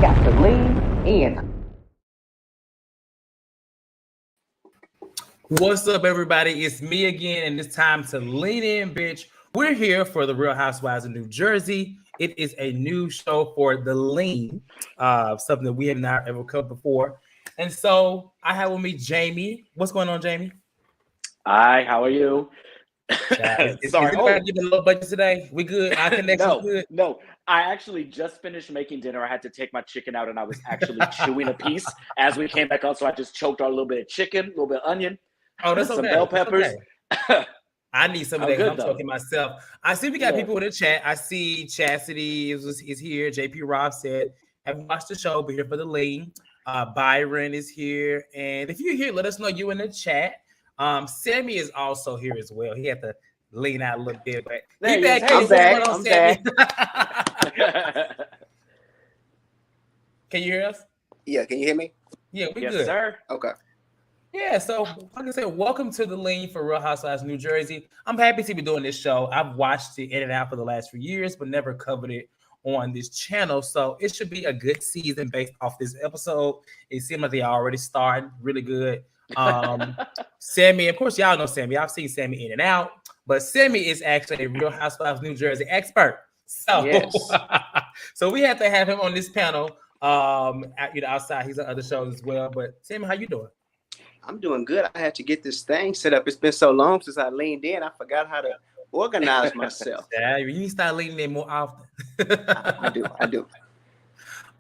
got to lean in. What's up, everybody? It's me again, and it's time to lean in, bitch. We're here for the Real Housewives of New Jersey. It is a new show for the lean, something that we have not ever covered before. And so I have with me Jamie. What's going on, Jamie? Hi, how are you? Is anybody giving a low budget today? We good? Our connection good? No. I actually just finished making dinner. I had to take my chicken out, and I was actually chewing a piece as we came back on. So I just choked on a little bit of chicken, a little bit of onion. Oh, that's some okay. bell peppers. Okay. I need some of that. I'm talking myself. I see we got people in the chat. I see Chastity is here. JP Rob said, have watched the show, but here for the lean. Byron is here. And if you're here, let us know you in the chat. Sammy is also here as well. He had to lean out a little bit, but I'm back. Can you hear us? Yeah, can you hear me? Yeah, we yes, good. Sir. Okay. Yeah, so like I said, welcome to the lean for Real Housewives of New Jersey. I'm happy to be doing this show. I've watched it in and out for the last few years, but never covered it on this channel. So it should be a good season based off this episode. It seems like they already started really good. Sammy, of course, y'all know Sammy. I've seen Sammy in and out, but Sammy is actually a Real Housewives of New Jersey expert. So, yes. So we have to have him on this panel. Outside, he's on other shows as well. But Sammy, how you doing? I'm doing good. I had to get this thing set up. It's been so long since I leaned in. I forgot how to organize myself. Yeah, you need to start leaning in more often. I do.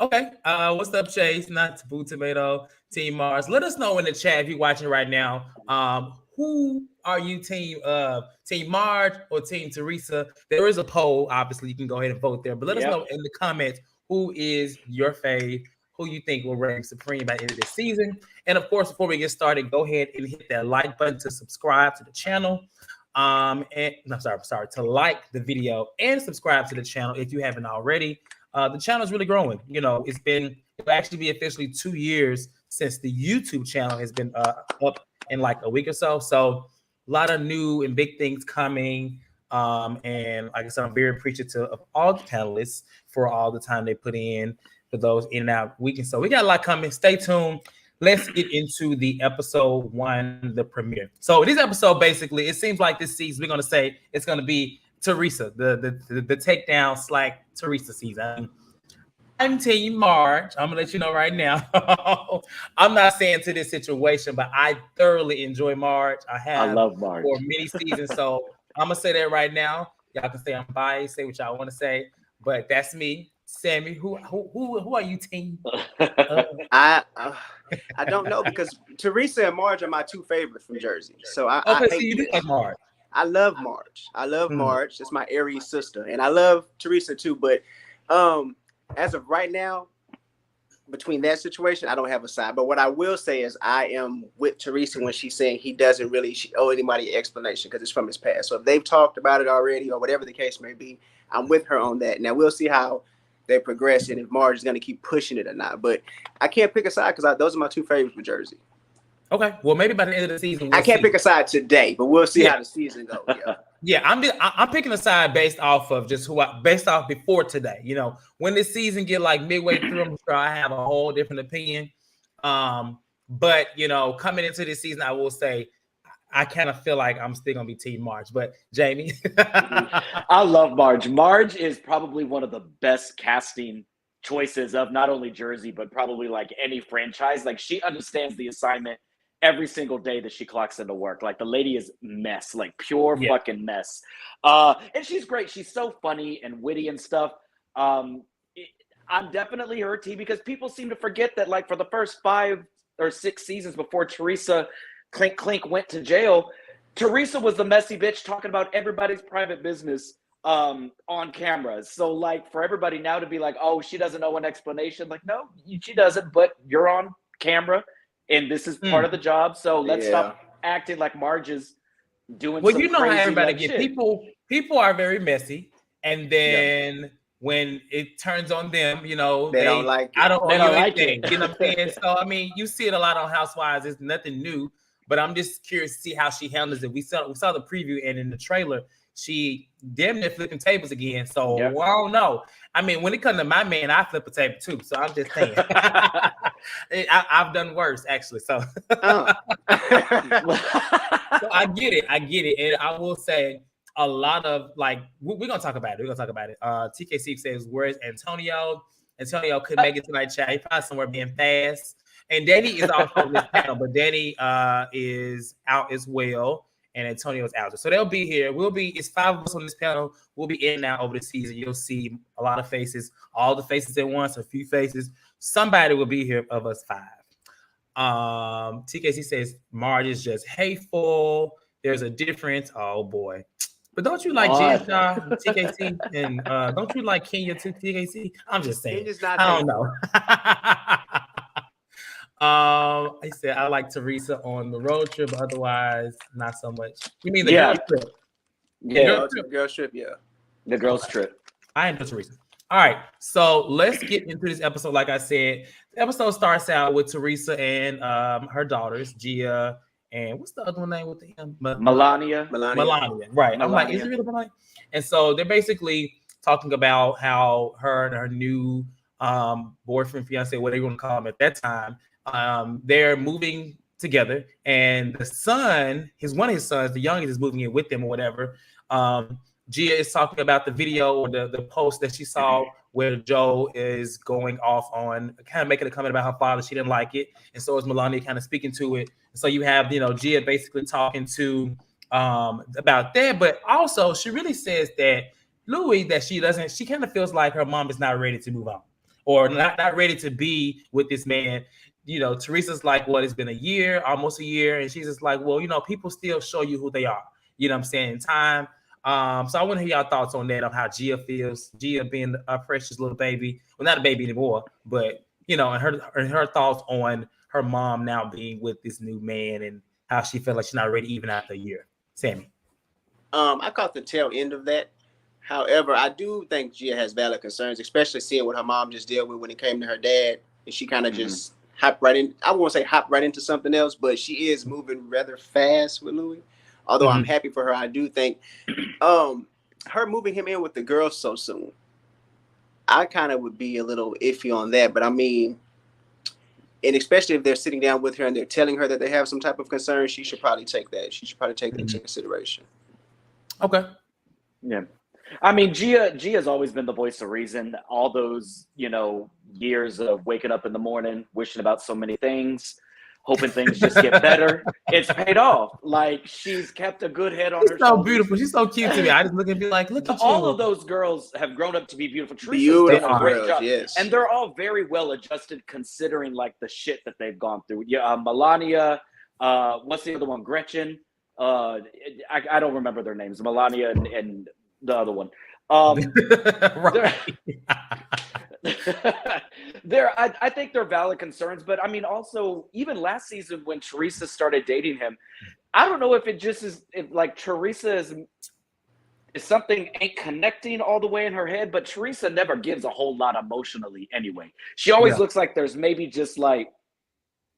Okay. What's up, Chase? Not Taboo Tomato, Team Mars. Let us know in the chat if you're watching right now. Who are you, Team Marge or Team Teresa? There is a poll. Obviously, you can go ahead and vote there. But let us know in the comments who is your fave, who you think will reign supreme by the end of the season. And of course, before we get started, go ahead and hit that like button to subscribe to the channel. To like the video and subscribe to the channel if you haven't already. The channel is really growing. You know, it'll actually be officially 2 years since the YouTube channel has been up in like a week or so. So a lot of new and big things coming. And like I said, I'm very appreciative of all the panelists for all the time they put in for those in and out weekends. So we got a lot coming. Stay tuned. Let's get into the episode 1, the premiere. So this episode, basically, it seems like this season, we're going to say it's going to be Teresa, the takedown / Teresa season. I'm Team Marge. I'm going to let you know right now. I'm not saying to this situation, but I thoroughly enjoy Marge. I love Marge for many seasons. So I'm going to say that right now. Y'all can say I'm biased, say what y'all want to say, but that's me. Sammy, who are you, Team? I don't know, because Teresa and Marge are my two favorites from Jersey. So you do like Marge. I love Marge. Marge. It's my Aries sister, and I love Teresa too. But as of right now, between that situation, I don't have a side. But what I will say is I am with Teresa when she's saying he doesn't really owe anybody an explanation because it's from his past. So if they've talked about it already or whatever the case may be, I'm with her on that. Now we'll see how they progress and if Marge is going to keep pushing it or not. But I can't pick a side because those are my two favorites with Jersey. Okay, well maybe by the end of the season I can't pick a side today, but we'll see how the season goes. Yeah, I'm picking a side based off of just based off before today. You know, when this season get like midway through, I'm sure I have a whole different opinion. But you know, coming into this season, I will say I kind of feel like I'm still gonna be Team Marge. But Jamie, I love Marge. Marge is probably one of the best casting choices of not only Jersey, but probably like any franchise. Like she understands the assignment every single day that she clocks into work. Like the lady is mess, like pure fucking mess. And she's great. She's so funny and witty and stuff. I'm definitely her team because people seem to forget that like for the first 5 or 6 seasons before Teresa Clink went to jail, Teresa was the messy bitch talking about everybody's private business on camera. So like for everybody now to be like, oh, she doesn't know an explanation. Like, no, she doesn't, but you're on camera and this is part of the job. So let's stop acting like Marge is doing some you know how everybody like get shit. People are very messy. And then when it turns on them, you know, they don't like it. I don't They know don't like anything. it. You know what I'm saying? So I mean, you see it a lot on Housewives. It's nothing new. but I'm just curious to see how she handles it. We saw the preview, and in the trailer, she damn near flipping tables again. So I don't know. I mean, when it comes to my man, I flip a table too. So I'm just saying, I've done worse actually. So, so I get it, and I will say a lot of like we're gonna talk about it. TKC says, "Where's Antonio? Antonio could make it tonight, chat. He probably somewhere being fast." And Danny is also on this panel, but Danny is out as well, and Antonio is out. So they'll be here. It's 5 of us on this panel. We'll be in and out over the season. You'll see a lot of faces, all the faces at once, a few faces. Somebody will be here of us 5. TKC says Marge is just hateful. There's a difference. Oh boy. But don't you like Jen TKC? And don't you like Kenya too, TKC? I'm just saying. I don't know. I said I like Teresa on the road trip, but otherwise not so much. You mean the girls trip? Yeah, the girls trip, yeah. The girls trip. I am Teresa. All right, so let's get into this episode. Like I said, the episode starts out with Teresa and her daughters, Gia, and what's the other one name with the M? Melania. Right. Melania. I'm like, is it really Melania? And so they're basically talking about how her and her new boyfriend, fiance, what they want to call him at that time, they're moving together, and the son, one of his sons, the youngest, is moving in with them or whatever. Gia is talking about the video or the post that she saw where Joe is going off on kind of making a comment about her father. She didn't like it, and so is Melania kind of speaking to it. So you have Gia basically talking to about that, but also she really says that Louis, that she kind of feels like her mom is not ready to move on or not ready to be with this man. Teresa's like, well, it's been almost a year. And she's just like, well, people still show you who they are. You know what I'm saying? In time. So I want to hear y'all thoughts on that, on how Gia feels. Gia being a precious little baby. Well, not a baby anymore, but, and her thoughts on her mom now being with this new man and how she felt like she's not ready even after a year. Sammy. I caught the tail end of that. However, I do think Gia has valid concerns, especially seeing what her mom just dealt with when it came to her dad. And she kind of just hopped right in. I won't say hop right into something else, but she is moving rather fast with Louis. Although I'm happy for her, I do think her moving him in with the girls so soon, I kind of would be a little iffy on that. But I mean, and especially if they're sitting down with her and they're telling her that they have some type of concern, she should probably take that. She should probably take that into consideration. Okay. Yeah. I mean, Gia's always been the voice of reason. All those, years of waking up in the morning, wishing about so many things, hoping things just get better. It's paid off. Like, she's kept a good head on her shoulders. So beautiful. She's so cute to me. I just look and be like, look at you. All of those girls have grown up to be beautiful. Beautiful Teresa's done a great girls, job. yes. And they're all very well adjusted considering like the shit that they've gone through. Yeah, Melania, what's the other one? Gretchen. I don't remember their names. Melania and the other one. Right. I think they're valid concerns, but I mean, also even last season when Teresa started dating him, I don't know if it just is like Teresa is something ain't connecting all the way in her head, but Teresa never gives a whole lot emotionally anyway. She always looks like there's maybe just like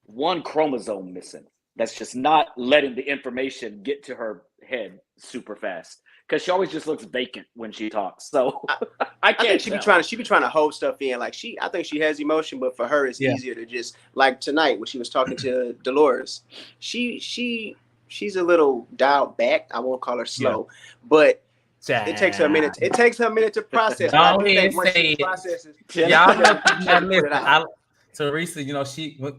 one chromosome missing. That's just not letting the information get to her head super fast. Because she always just looks vacant when she talks. So I think she be trying to hold stuff in. Like I think she has emotion, but for her it's easier to just, like tonight when she was talking to Dolores. She's a little dialed back. I won't call her slow, but it takes her a minute. It takes her a minute to process. Y'all know, Teresa,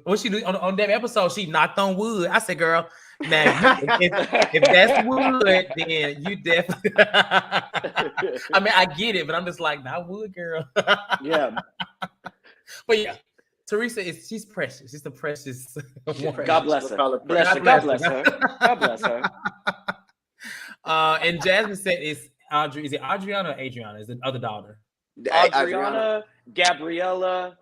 what she do on that episode, she knocked on wood. I said, girl, now if that's wood, then you definitely. I mean, I get it, but I'm just like, not wood, girl. Yeah. But yeah, Teresa she's precious. She's the precious. God bless her. God bless her. God bless her. And Jasmine said, "Is Audrey? Is it Adriana or Adriana? Is the other daughter? Adriana, Gabriella.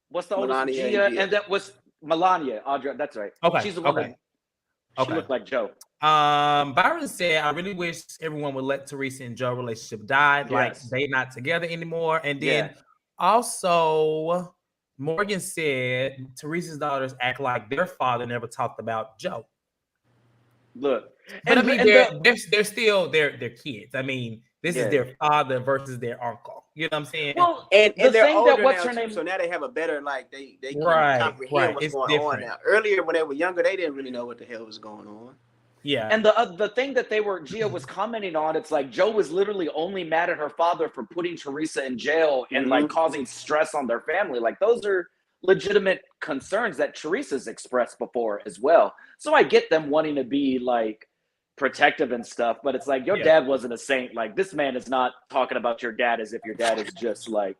What's the oldest? Gia, and that was Melania. Audrey, that's right. Okay. She's the one that she looked like Joe. Byron said, I really wish everyone would let Teresa and Joe relationship die. Yes. Like they not together anymore. And then also Morgan said Teresa's daughters act like their father never talked about Joe. Look, But and, I mean, and they're still their kids. I mean, this is their father versus their uncle. You know what I'm saying? well, and the they're thing older that what's now her too, name? so now they have a better they can Right. comprehend what's It's going different. on now. Earlier, when they were younger, they didn't really know what the hell was going on. Yeah. And the thing that Gia was commenting on, it's like Joe was literally only mad at her father for putting Teresa in jail and like causing stress on their family. Like those are legitimate concerns that Teresa's expressed before as well. So I get them wanting to be like protective and stuff, but it's like your dad wasn't a saint. Like this man is not talking about your dad as if your dad is just like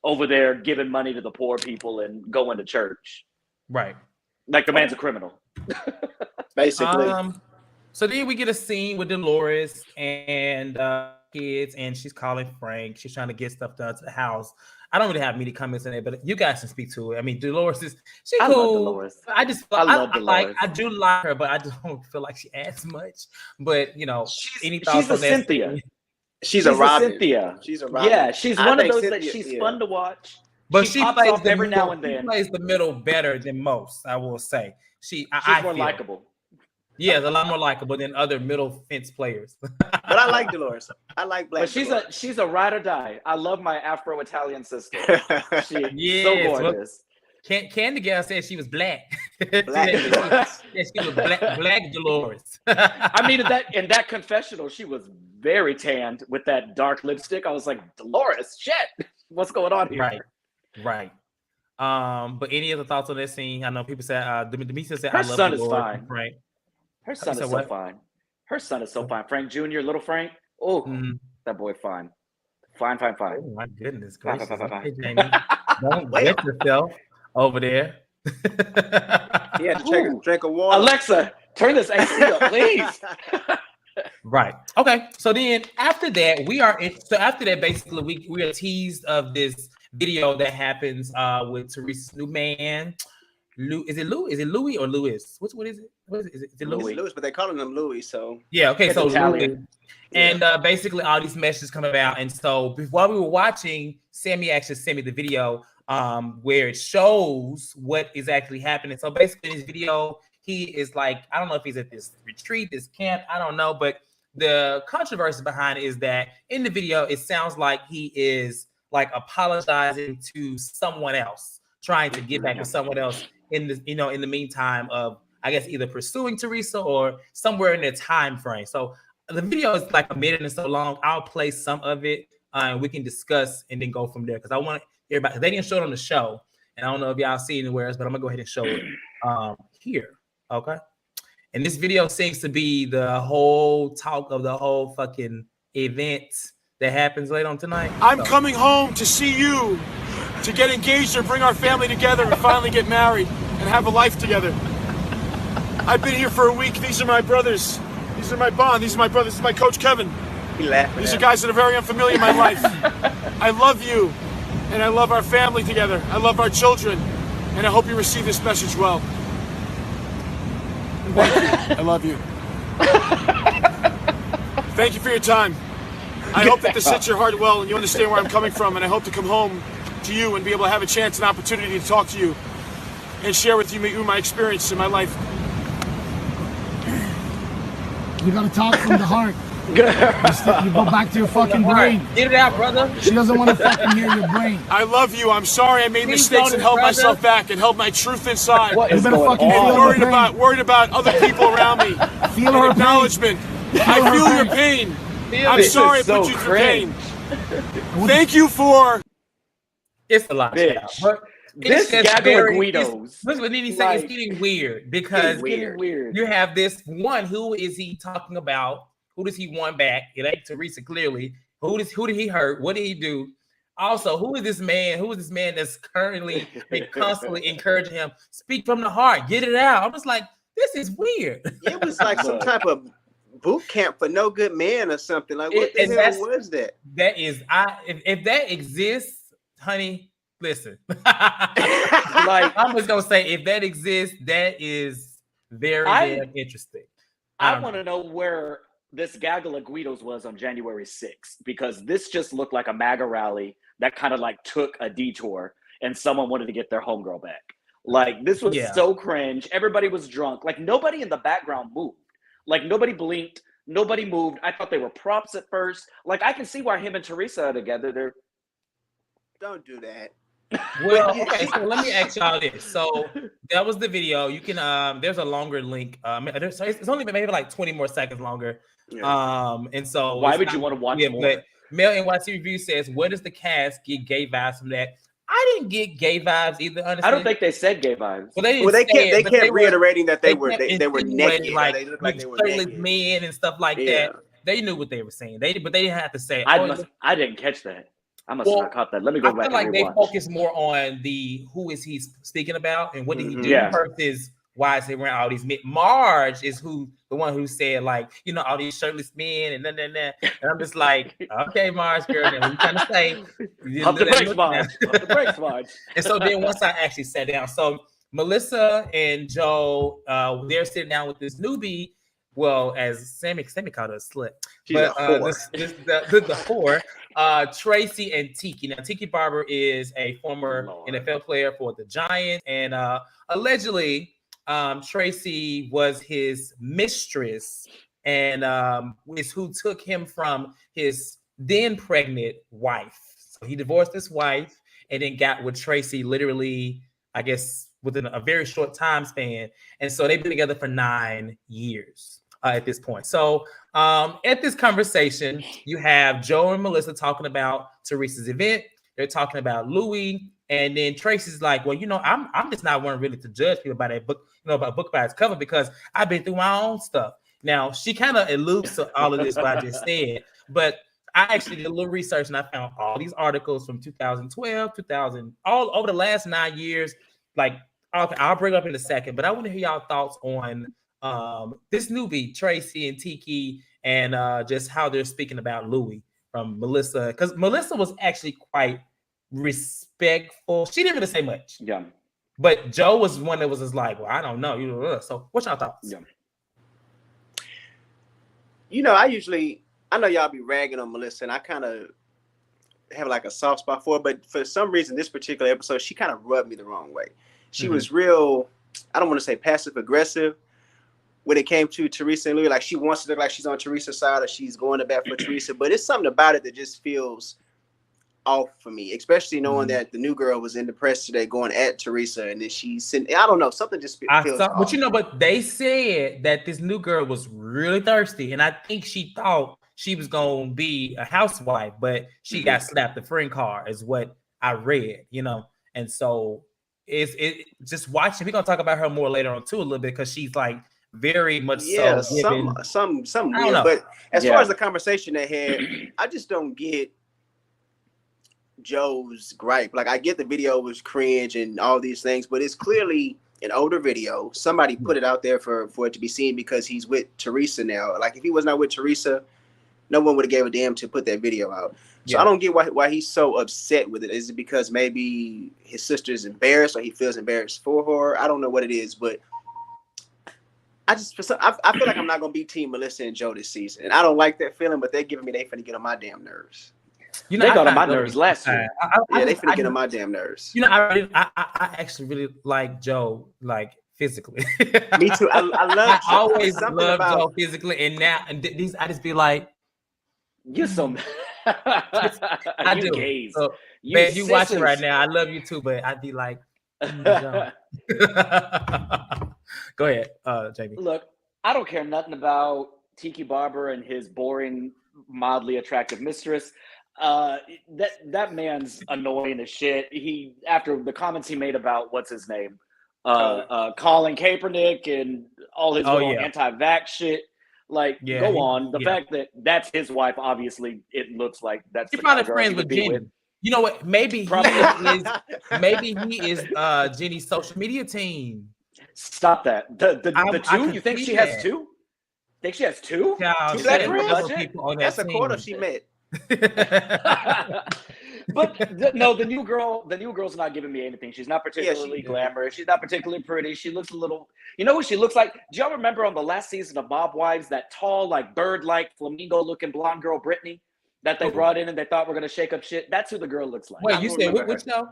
over there giving money to the poor people and going to church. Right. Like the man's a criminal. Basically. So then we get a scene with Dolores and kids, and she's calling Frank. She's trying to get stuff done to the house. I don't really have many comments on it, but you guys can speak to it. I mean, Dolores is cool. Love Dolores. I do like her, but I don't feel like she adds much. But you know, any thoughts she's on a that Cynthia. scene? She's a Robin. Cynthia. She's a Robin. Yeah, she's one of those Cynthia, that she's fun to watch. But she pops plays off every now and then. She plays the middle better than most, I will say. She's more likable. Yeah, a lot more likable than other middle fence players. But I like Dolores. I like Black. But she's a ride or die. I love my Afro-Italian sister. She's so gorgeous. Candy Gal said she was black. Black Dolores. Yeah, she was black Dolores. I mean, in that confessional, she was very tanned with that dark lipstick. I was like, Dolores, shit, what's going on here? Right. But any other thoughts on that scene? I know people said Demetria said her I love son Dolores is fine. Frank. Her son is so fine. Her son is so fine. Frank Jr., little Frank. Oh, that boy fine. Fine. Oh my goodness gracious. Fine. Okay, Jamie, don't get yourself over there. He had to drink a water. Alexa, turn this AC up, please. Right. Okay. So then after that, basically we are teased of this video that happens with Teresa's new man. Is it Louis or Louis? What is it? What is it? Is it Louis? Louis, but they're calling him Louis. So yeah, okay. It's So Italian. Louis. And basically all these messages come about. And so while we were watching, Sammy actually sent me the video where it shows what is actually happening. So basically in this video, he is like, I don't know if he's at this retreat, this camp, I don't know, but the controversy behind it is that in the video, it sounds like he is like apologizing to someone else, trying to get back with someone else in the meantime of, I guess, either pursuing Teresa or somewhere in their time frame. So the video is like a minute and so long. I'll play some of it and we can discuss and then go from there. Because I want everybody, they didn't show it on the show. And I don't know if y'all see anywhere else, but I'm gonna go ahead and show it here. Okay. And this video seems to be the whole talk of the whole fucking event that happens later on tonight. I'm coming home to see you, to get engaged or bring our family together and finally get married and have a life together. I've been here for a week. These are my brothers. These are my bond. These are my brothers. This is my coach, Kevin. These are guys that are very unfamiliar in my life. I love you, and I love our family together. I love our children, and I hope you receive this message well. Thank you. I love you. Thank you for your time. I hope that this hits your heart well and you understand where I'm coming from, and I hope to come home to you and be able to have a chance and opportunity to talk to you and share with you my experience in my life. You gotta talk from the heart. You go back to your fucking brain. Get it out, brother. She doesn't want to fucking hear your brain. I love you. I'm sorry I made mistakes and held myself back and held my truth inside. What You is better going fucking on? feel Worried about other people around me. Feel her pain. Acknowledgement. I feel your pain. I'm sorry I put you through pain. Thank you for. It's a lot. Bitch. But This gaggle of Guidos. Listen, what he said, it's getting weird because It's getting weird. you have this one. Who is he talking about? Who does he want back? It ain't Teresa, clearly. Who did he hurt? What did he do? Also, who is this man? Who is this man that's currently constantly encouraging him? Speak from the heart. Get it out. I'm just like, this is weird. it was like some type of boot camp for no good men or something. Like, what the hell was that? That is, if that exists, honey, listen. Like, I'm just gonna say, if that exists, that is very damn interesting. I want to know where this gaggle of Guidos was on January 6th, because this just looked like a MAGA rally that kind of like took a detour and someone wanted to get their homegirl back. Like, this was so cringe. Everybody was drunk. Like, nobody in the background moved. Like nobody blinked, nobody moved. I thought they were props at first. Like I can see why him and Teresa are together. Don't do that. Well, okay, so let me ask y'all this. So that was the video. You can there's a longer link. It's only maybe like 20 more seconds longer. Yeah. And so why would you want to watch more? But Mel NYC Review says, where does the cast get gay vibes from that? I didn't get gay vibes either, honestly. I don't think they said gay vibes. Well, they kept reiterating that they were naked, like they looked like they were naked. men and stuff like that. They knew what they were saying. But they didn't have to say it. I didn't catch that. I must not caught that. Let me go back. I feel and like rewatch. they focus more on the who is he speaking about and what did he do versus why is he wearing all these men. Marge is the one who said like, you know, all these shirtless men and then. And I'm just like, okay, Marge, girl, then what you trying to say? Up the brakes, Marge. Up the brakes, Marge. And so then once I actually sat down, so Melissa and Joe, they're sitting down with this newbie. Well, as Sammy called her a slut, but the whore, Tracy and Tiki. Now, Tiki Barber is a former NFL player for the Giants, and allegedly, Tracy was his mistress, and is who took him from his then pregnant wife. So he divorced his wife and then got with Tracy literally, I guess, within a very short time span, and so they've been together for 9 years. At this point. So at this conversation, you have Joe and Melissa talking about Teresa's event. They're talking about Louis. And then Tracy's like, well, you know, I'm just not one really to judge people by that book, you know, about book by its cover because I've been through my own stuff. Now, she kind of alludes to all of this what I just said, but I actually did a little research and I found all these articles from 2012, 2000, all over the last 9 years. Like, I'll bring it up in a second, but I want to hear y'all thoughts on this newbie, Tracy and Tiki, and just how they're speaking about Louis from Melissa, because Melissa was actually quite respectful. She didn't really say much. Yeah. But Joe was one that was just like, well, I don't know. You know, so what's your thoughts? Yeah. You know, I know y'all be ragging on Melissa, and I kind of have like a soft spot for her, but for some reason, this particular episode, she kind of rubbed me the wrong way. She was real, I don't want to say passive aggressive, when it came to Teresa and Louis. Like she wants to look like she's on Teresa's side or she's going to bat for Teresa, but it's something about it that just feels off for me, especially knowing that the new girl was in the press today going at Teresa, and then she's sitting, I don't know, something just feels off. But you know, but they said that this new girl was really thirsty, and I think she thought she was going to be a housewife, but she got slapped the friend card is what I read, you know. And so it just watching, we're going to talk about her more later on too a little bit, because she's like very much some weird. But as far as the conversation they had, I just don't get Joe's gripe. Like I get the video was cringe and all these things, but it's clearly an older video. Somebody put it out there for it to be seen because he's with Teresa now. Like if he was not with Teresa, no one would have gave a damn to put that video out. So I don't get why he's so upset with it. Is it because maybe his sister is embarrassed or he feels embarrassed for her? I don't know what it is, but I feel like I'm not gonna be Team Melissa and Joe this season, and I don't like that feeling. But they're giving me they finna get on my damn nerves. You know, they got on my nerves last year. They finna get on my damn nerves. You know, I actually really like Joe, like physically. Me too. I always loved Joe physically, and now these I just be like, you're so. I do. Gays. So, man, you watching right now. I love you too, but I'd be like, go ahead, JB. Look, I don't care nothing about Tiki Barber and his boring, mildly attractive mistress. That man's annoying as shit. He, after the comments he made about what's his name, Colin Kaepernick and all his anti-vax shit. Like, go on. The fact that that's his wife, obviously, it looks like that's. You're probably friends with Jenny. You know what? Maybe he is Jenny's social media team. Stop that. The two? You think she has two? Think she has two? Yeah, two black friends? That's a quarter she met. But the new girl's not giving me anything. She's not particularly glamorous. She's not particularly pretty. She looks a little, you know what she looks like? Do y'all remember on the last season of Mob Wives, that tall, like bird-like, flamingo-looking blonde girl, Brittany, that they brought in and they thought were going to shake up shit? That's who the girl looks like. Wait, you said which show?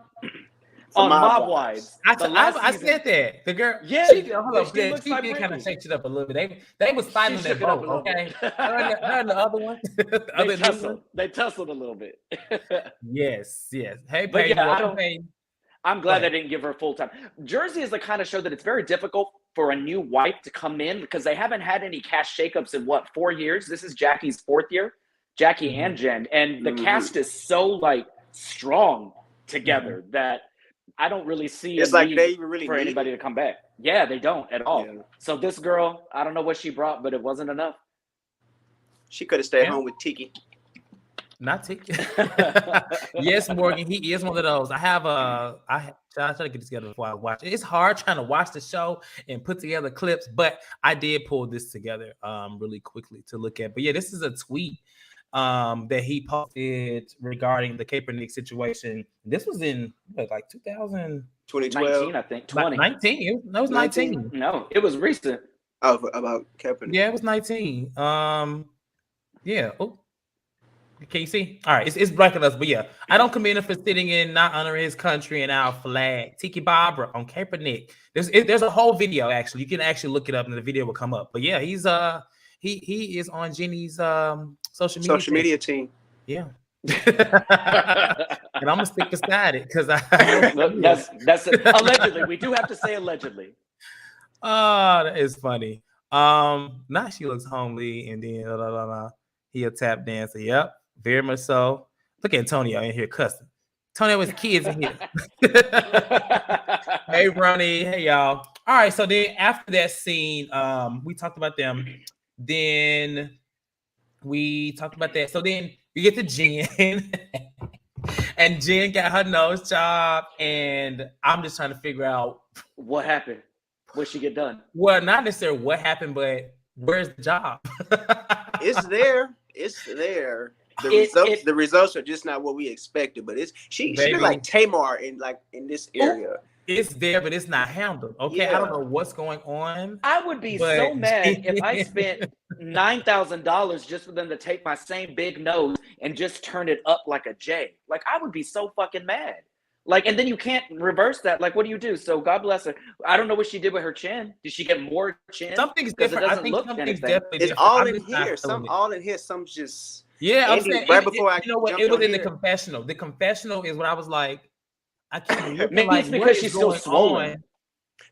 on Mob Mob Wives. Wives. I said that. The girl, Yeah, she did looks she like did kind of Britney. shake it up a little bit. They was fighting on She that shook it up boat, a little okay? bit. Her and the other one, the They other new tussled. one. They tussled a little bit. Yes. Hey, But Peyton, yeah, welcome, Peyton. I'm Go glad they ahead. didn't give her full time. Jersey is the kind of show that it's very difficult for a new wife to come in because they haven't had any cast shakeups in 4 years. This is Jackie's 4th year, Jackie Mhm. and Jen, and the cast is so like strong together that I don't really see It's a like need they even really for need anybody it. to come back. Yeah, they don't at all. Yeah. So this girl, I don't know what she brought, but it wasn't enough. She could have stayed Yeah. home with Tiki. Not Tiki. Yes, Morgan, he is one of those. I try to get this together before I watch it. It's hard trying to watch the show and put together clips, but I did pull this together really quickly to look at. But yeah, this is a tweet that he posted regarding the Kaepernick situation. This was in like 2019, 2012. I think 20. 19. That was 19. No, it was recent. Oh, about Kaepernick. Yeah, it was 19. Yeah. Oh, can you see? All right, it's blacking us, but yeah, I don't commend him for sitting in, not honoring his country and our flag. Tiki Barbara on Kaepernick. There's a whole video actually. You can actually look it up, and the video will come up. But yeah, he's he is on Jenny's social media team. Yeah. And I'm gonna stick beside it because that's allegedly. We do have to say allegedly. Oh, that is funny. Now she looks homely, and then he a tap dancer. Yep, very much so. Look at Antonio in here cussing. Antonio with kids in here. Hey, Ronnie. Hey, y'all. All right. So then after that scene, we talked about them. Then we talked about that. So then we get to Jen. And Jen got her nose job. And I'm just trying to figure out what happened. What she get done? Well, not necessarily what happened, but where's the job? It's there. It's there. The results are just not what we expected, but she been like Tamar in this area. It's there, but it's not handled. Okay, yeah. I don't know what's going on. I would be so mad if I spent $9,000 just for them to take my same big nose and just turn it up like a J. Like I would be so fucking mad. Like, and then you can't reverse that. Like, what do you do? So God bless her. I don't know what she did with her chin. Did she get more chin? Something's different. I think something's definitely different. It's all in here. All in here. Some just I'm saying right before I you know what? It was in the confessional. The confessional is what I was like. I can't. Maybe it's because she's still swollen.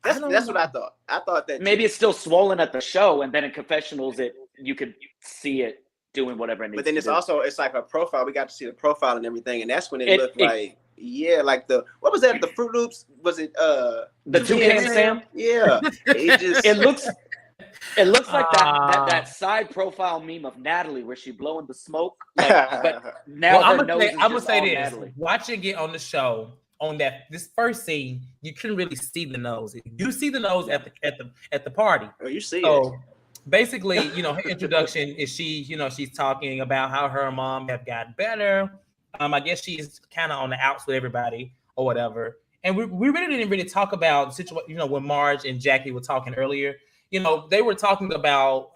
That's what I thought. I thought that maybe it's still swollen at the show, and then in confessionals, you could see it doing whatever it needs. But then it's like a profile. We got to see the profile and everything, and that's when it looked like. Yeah, like what was that? The Fruit Loops? Was it the Toucan Sam? Yeah. It looks like that side profile meme of Natalie where she blowing the smoke. Like, but now I'm gonna say this. Natalie. Watching it on the show on this first scene, you couldn't really see the nose. You see the nose at the party. Oh, you see it. Basically, her introduction is she's talking about how her mom have gotten better. I guess she's kind of on the outs with everybody or whatever. And we really didn't really talk about the situation, when Marge and Jackie were talking earlier. They were talking about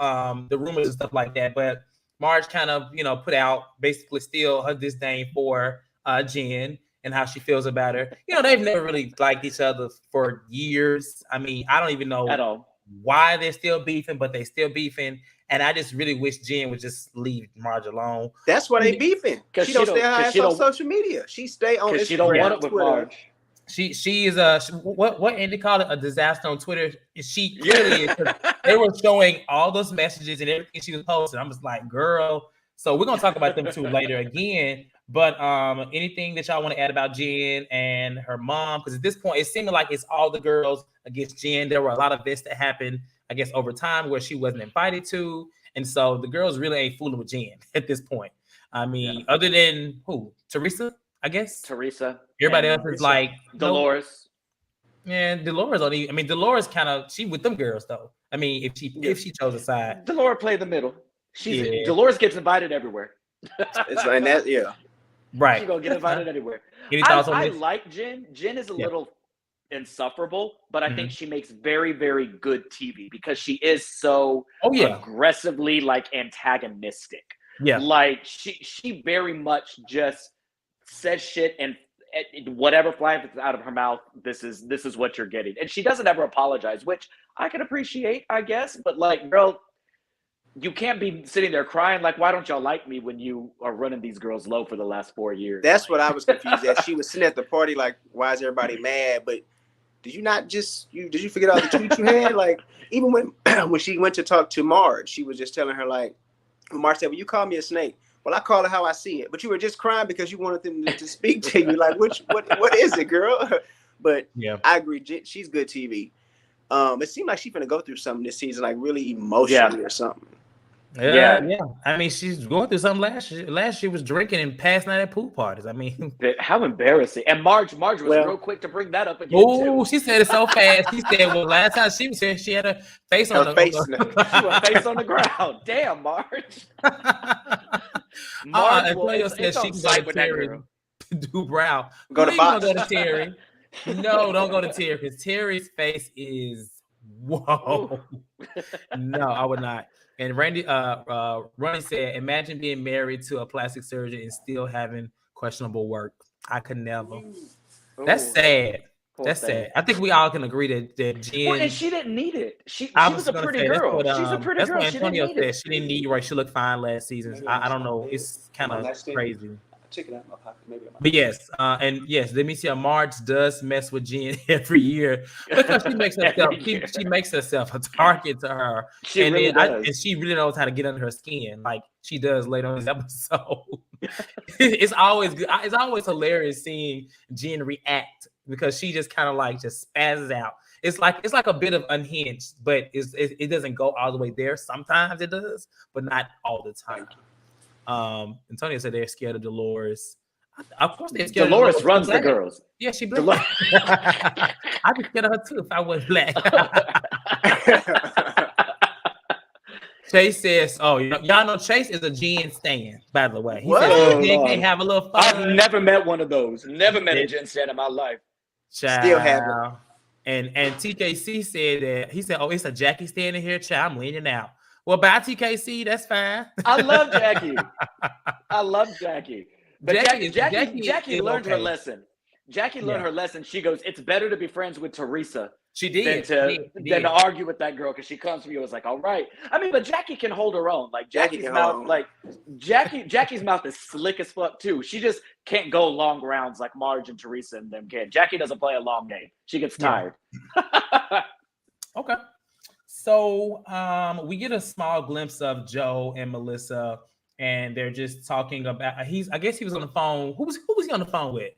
the rumors and stuff like that. But Marge kind of, put out basically still her disdain for Jen and how she feels about her. They've never really liked each other for years. I mean, I don't even know at all why they're still beefing, but they still beefing. And I just really wish Jen would just leave Marge alone. That's why they beefing. She don't stay on social media. She stay on Instagram. She don't want it with Marge. She is what Andy called it, a disaster on Twitter. She clearly is. They were showing all those messages and everything she was posting. I'm just like, girl. So we're gonna talk about them two later again. But anything that y'all want to add about Jen and her mom? Because at this point, it seemed like it's all the girls against Jen. There were a lot of events that happened, I guess, over time where she wasn't invited to. And so the girls really ain't fooling with Jen at this point. I mean, other than who? Teresa, I guess. Teresa. Everybody else is like Dolores. Man, Dolores only. I mean, Dolores kind of she with them girls though. I mean, if she chose a side. Dolores played the middle. Dolores gets invited everywhere. It's like that, yeah. Right. She's gonna get invited anywhere. I like Jen. Jen is a little insufferable, but I think she makes very, very good TV because she is so aggressively like antagonistic. Yeah. Like she very much just says shit and whatever flies out of her mouth, this is what you're getting. And she doesn't ever apologize, which I can appreciate, I guess. But like, girl, you can't be sitting there crying like, why don't y'all like me when you are running these girls low for the last 4 years? That's what I was confused at. She was sitting at the party like, why is everybody mad? But did you not just did you forget all the tweets you had? Like, even when she went to talk to Marge, she was just telling her like, Marge said, well, you call me a snake. Well, I call it how I see it. But you were just crying because you wanted them to speak to you. Like, what is it, girl? But yeah, I agree. She's good TV. It seemed like she's gonna go through something this season, like really emotionally or something. Yeah. I mean, she's going through something last year. Last year was drinking and passing out at pool parties. I mean, how embarrassing. And Marge was real quick to bring that up again. Oh, she said it so fast. She said, well, last time she was here, she had her face on the face on the ground. Damn, Marge. Antonio said she can go to Terry do brow. Go to Terry. No, don't go to Terry because Terry's face is whoa. No, I would not. And Ronnie said, imagine being married to a plastic surgeon and still having questionable work. I could never. That's sad. That's sad. I think we all can agree that Jen. Well, and she didn't need it. She was a pretty girl. She's a pretty girl. That's what Antonio said. She didn't need right. She looked fine last season. I don't know. It's kind of crazy. Check it out in my pocket. Maybe but yes, and yes, let me see. Marge does mess with Jen every year because she makes herself. she makes herself a target to her, and she really knows how to get under her skin, like she does later on in this episode. It's always good. It's always hilarious seeing Jen react because she just kind of like just spazzes out. It's like a bit of Unhinged, but it doesn't go all the way there. Sometimes it does, but not all the time. Antonio said they're scared of Dolores. Of course, they're scared. Dolores runs the girls. Yeah, she black. I'd be scared of her too if I was black. Chase says, "Oh, y'all know Chase is a Jen stan, by the way. He said Jen can have a little fun." I've never met one of those. Never met a Jen stan in my life. Child. Still haven't. And TKC said that he said, "Oh, it's a Jackie standing here, child. I'm leaning out." Well, bye, TKC. That's fine. I love Jackie. But Jackie learned her lesson. Jackie learned her lesson. She goes, it's better to be friends with Teresa. She did. Than to argue with that girl because she comes to you. It's like, all right. I mean, but Jackie can hold her own. Like Jackie's mouth, Jackie's mouth is slick as fuck too. She just can't go long rounds like Marge and Teresa and them can. Jackie doesn't play a long game. She gets tired. Okay. So we get a small glimpse of Joe and Melissa, and they're just talking about. I guess he was on the phone. Who was he on the phone with?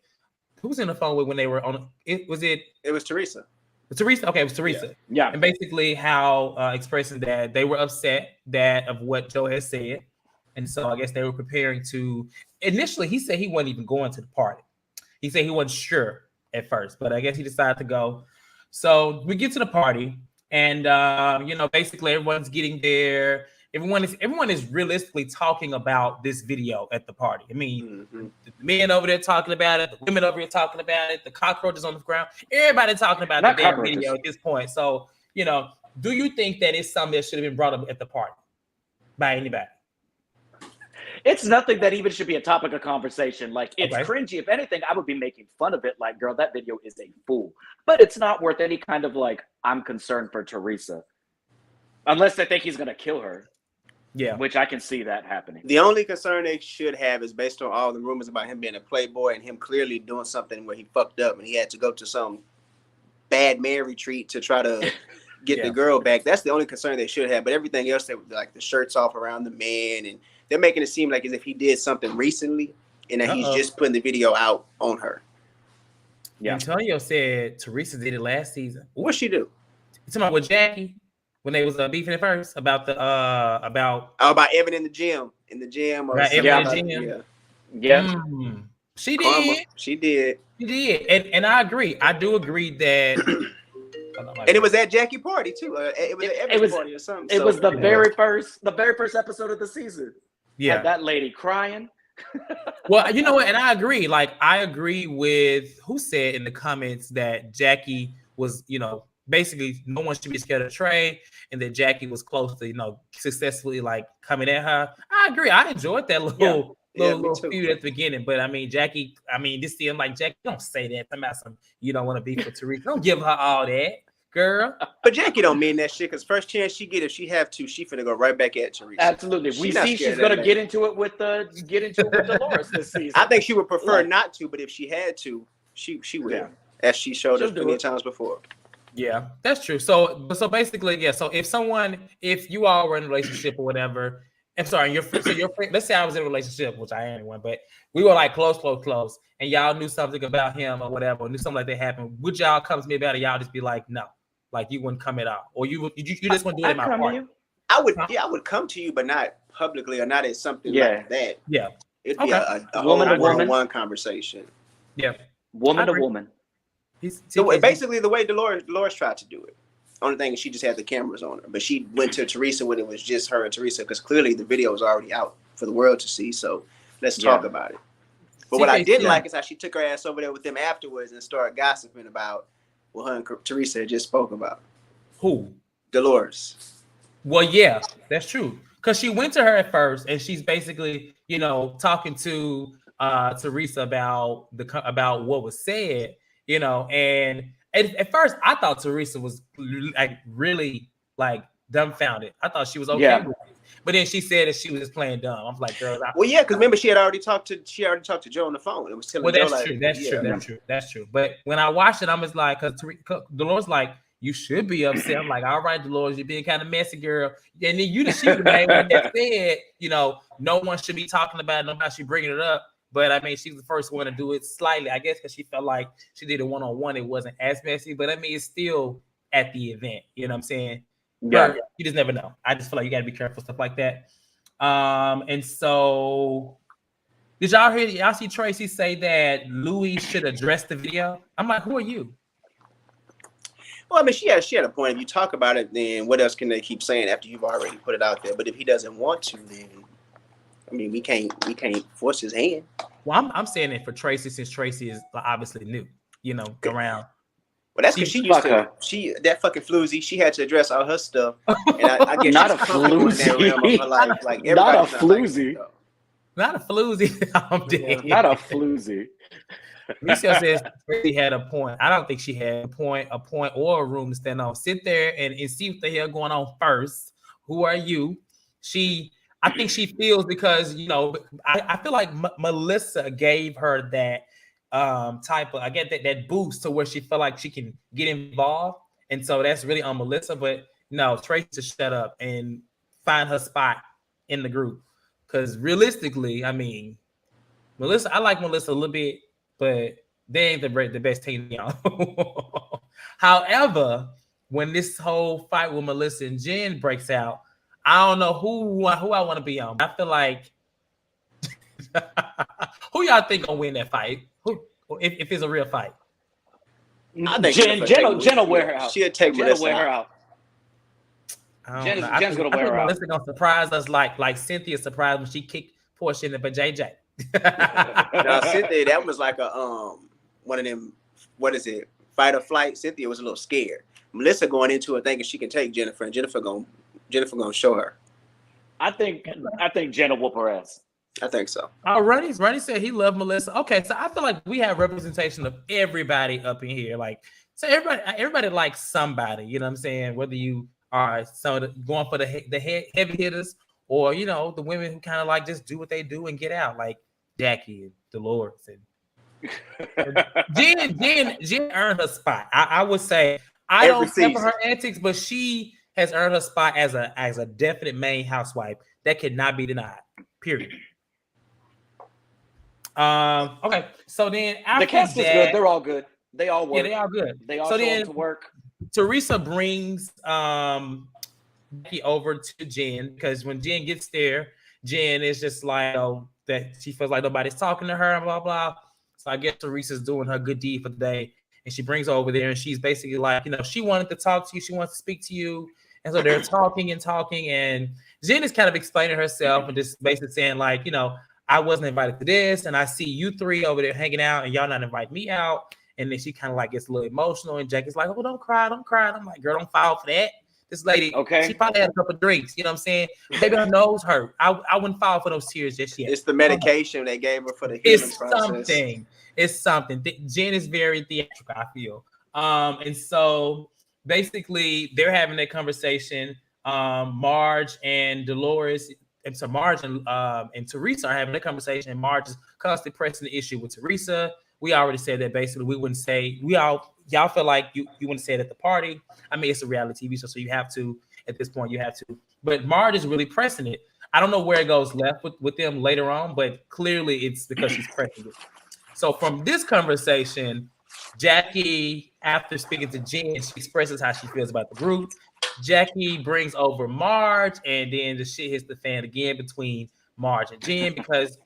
Who was on the phone with when they were on? It was Teresa. Teresa. Okay, it was Teresa. Yeah. And basically, how expressing that they were upset of what Joe had said, and so I guess they were preparing to. Initially, he said he wasn't even going to the party. He said he wasn't sure at first, but I guess he decided to go. So we get to the party. And basically everyone's getting there. Everyone is realistically talking about this video at the party. I mean, the men over there talking about it, the women over here talking about it, the cockroaches on the ground. Everybody talking about the damn video at this point. So, do you think that it's something that should have been brought up at the party by anybody? It's nothing that even should be a topic of conversation. Like, it's cringy. If anything, I would be making fun of it. Like, girl, that video is a fool. But it's not worth any kind of, like, I'm concerned for Teresa. Unless they think he's going to kill her. Yeah. Which I can see that happening. The only concern they should have is based on all the rumors about him being a playboy and him clearly doing something where he fucked up and he had to go to some bad man retreat to try to get the girl back. That's the only concern they should have. But everything else, they like the shirts off around the man, and they're making it seem like as if he did something recently and that he's just putting the video out on her. Yeah. Antonio said Teresa did it last season. What'd she do? You talking about with Jackie when they was beefing at first about the about Evan in the gym or She did. She did. And I agree. I do agree that. And it was at Jackie party too. It was party or something. It was the very first episode of the season. Yeah, had that lady crying. Well, you know what? And I agree. Like, I agree with who said in the comments that Jackie was, basically no one should be scared of Trey, and that Jackie was close to, successfully like coming at her. I agree. I enjoyed that little little feud at the beginning. But I mean, Jackie, this thing like Jackie, don't say that. I'm about some you don't want to be for Teresa. Don't give her all that, girl. But Jackie don't mean that shit because first chance she get, if she have to, she finna go right back at Teresa. Absolutely. We see she's gonna get into it with Dolores this season. I think she would prefer not to, but if she had to, she would. Yeah. As she showed us plenty of times before. Yeah, that's true. So basically, yeah. So if you all were in a relationship or whatever, I'm sorry, your friend, let's say I was in a relationship, which I ain't one, but we were like close, and y'all knew something about him or whatever, or knew something like that happened. Would y'all come to me about it? Y'all just be like, no, like you wouldn't come at all, or you just wouldn't do it in my party. I would come to you, but not publicly or not as something like that. Yeah, it'd be a woman to woman conversation. Yeah, woman to woman. Basically, the way Dolores tried to do it. Only thing is she just had the cameras on her, but she went to Teresa when it was just her and Teresa because clearly the video was already out for the world to see. So let's talk about it. But what I didn't like is how she took her ass over there with them afterwards and started gossiping about what her and Teresa had just spoke about. Who? Dolores. Well, yeah, that's true. Because she went to her at first, and she's basically, talking to Teresa about what was said. And at first I thought Teresa was like really like dumbfounded. I thought she was okay with it. But then she said that she was just playing dumb. I'm like, girl. Because remember she had already talked to Joe on the phone. It was telling Joe That's true. But when I watched it, I'm just like, because Dolores like, you should be upset. I'm like, all right, Dolores, you're being kind of messy, girl. And then you the main one that said, no one should be talking about it, nobody should bringing it up. But I mean, she's the first one to do it slightly, I guess, because she felt like she did it one-on-one. It wasn't as messy, but I mean, it's still at the event. You know what I'm saying? Yeah. But you just never know. I just feel like you got to be careful, stuff like that. And so, did y'all see Tracy say that Louis should address the video? I'm like, who are you? Well, I mean, she had a point. If you talk about it, then what else can they keep saying after you've already put it out there? But if he doesn't want to, then I mean, we can't force his hand. Well, I'm saying it for Tracy since Tracy is obviously new, around. Well, that's because she used to. That fucking floozy. She had to address all her stuff, and I guess not a floozy. Like not a floozy. Not a floozy. I'm dead. Not a floozy. Michelle says Tracy had a point. I don't think she had a point or a room to stand on. Sit there and see what the hell going on first. Who are you? I think she feels because, I feel like Melissa gave her that type of, I get that boost to where she felt like she can get involved. And so that's really on Melissa. But no, Tracy to shut up and find her spot in the group. Because realistically, I mean, I like Melissa a little bit, but they ain't the best team, y'all. However, when this whole fight with Melissa and Jen breaks out, I don't know who I want to be on. I feel like who y'all think gonna win that fight? Who, if it's a real fight? I think Jen will wear her out. She'll take Melissa out. Jen's gonna wear her out. Melissa's gonna surprise us like Cynthia surprised when she kicked Portia in the JJ. No, Cynthia, that was like a one of them. What is it? Fight or flight. Cynthia was a little scared. Melissa going into it thinking she can take Jennifer, and Jennifer gonna show her. I think Jen will whoop her ass. I think so. Oh, Ronnie said he loved Melissa. Okay, so I feel like we have representation of everybody up in here. Like, so everybody likes somebody. You know what I'm saying? Whether you are going for the heavy hitters or the women who kind of like just do what they do and get out, like Jackie and Dolores and Jen earned her spot. I would say I don't remember her antics, but she has earned her spot as a definite main housewife that cannot be denied. Period. Okay, so then after the cast is good. They're all good. They all work. Yeah, they all good. They all show up to work. Teresa brings Becky over to Jen because when Jen gets there, Jen is just like that she feels like nobody's talking to her and blah blah. So I guess Teresa's doing her good deed for the day, and she brings her over there, and she's basically like, she wanted to talk to you, she wants to speak to you, and so they're talking, and Jen is kind of explaining herself and just basically saying like, I wasn't invited to this, and I see you three over there hanging out, and y'all not invite me out. And then she kind of like gets a little emotional, and Jackie's like, "Oh, don't cry." And I'm like, "Girl, don't fall for that. This lady, Okay. she probably had a couple drinks. You know what I'm saying? Maybe her nose hurt. I wouldn't fall for those tears just yet. It's the medication they gave her for the healing process. Something. It's something. Jen is very theatrical, I feel. And so basically they're having that conversation. Marge and Dolores, and so Marge and Teresa are having a conversation, and Marge is constantly pressing the issue with Teresa. We already said that basically we wouldn't say, y'all feel like you wouldn't say it at the party. I mean, it's a reality TV show, so you have to, at this point, you have to. But Marge is really pressing it. I don't know where it goes left with them later on, but clearly it's because she's pressing it. So from this conversation, Jackie, after speaking to Jen, she expresses how she feels about the group. Jackie brings over Marge, and then the shit hits the fan again between Marge and Jen because,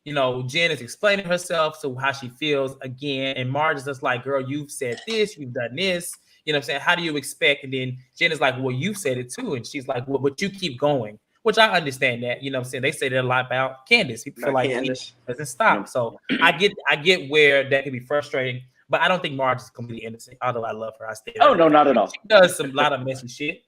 you know, Jen is explaining herself to how she feels again, and Marge is just like, girl, you've said this, you've done this, you know what I'm saying? How do you expect? And then Jen is like, well, you said it too, and she's like, well, but you keep going, which I understand that, you know what I'm saying? They say that a lot about Candace. People feel like Candace doesn't stop. So I get where that can be frustrating. But I don't think Marge is completely innocent, although I love her. I still. Oh, no, not at all. She does a lot of messy shit.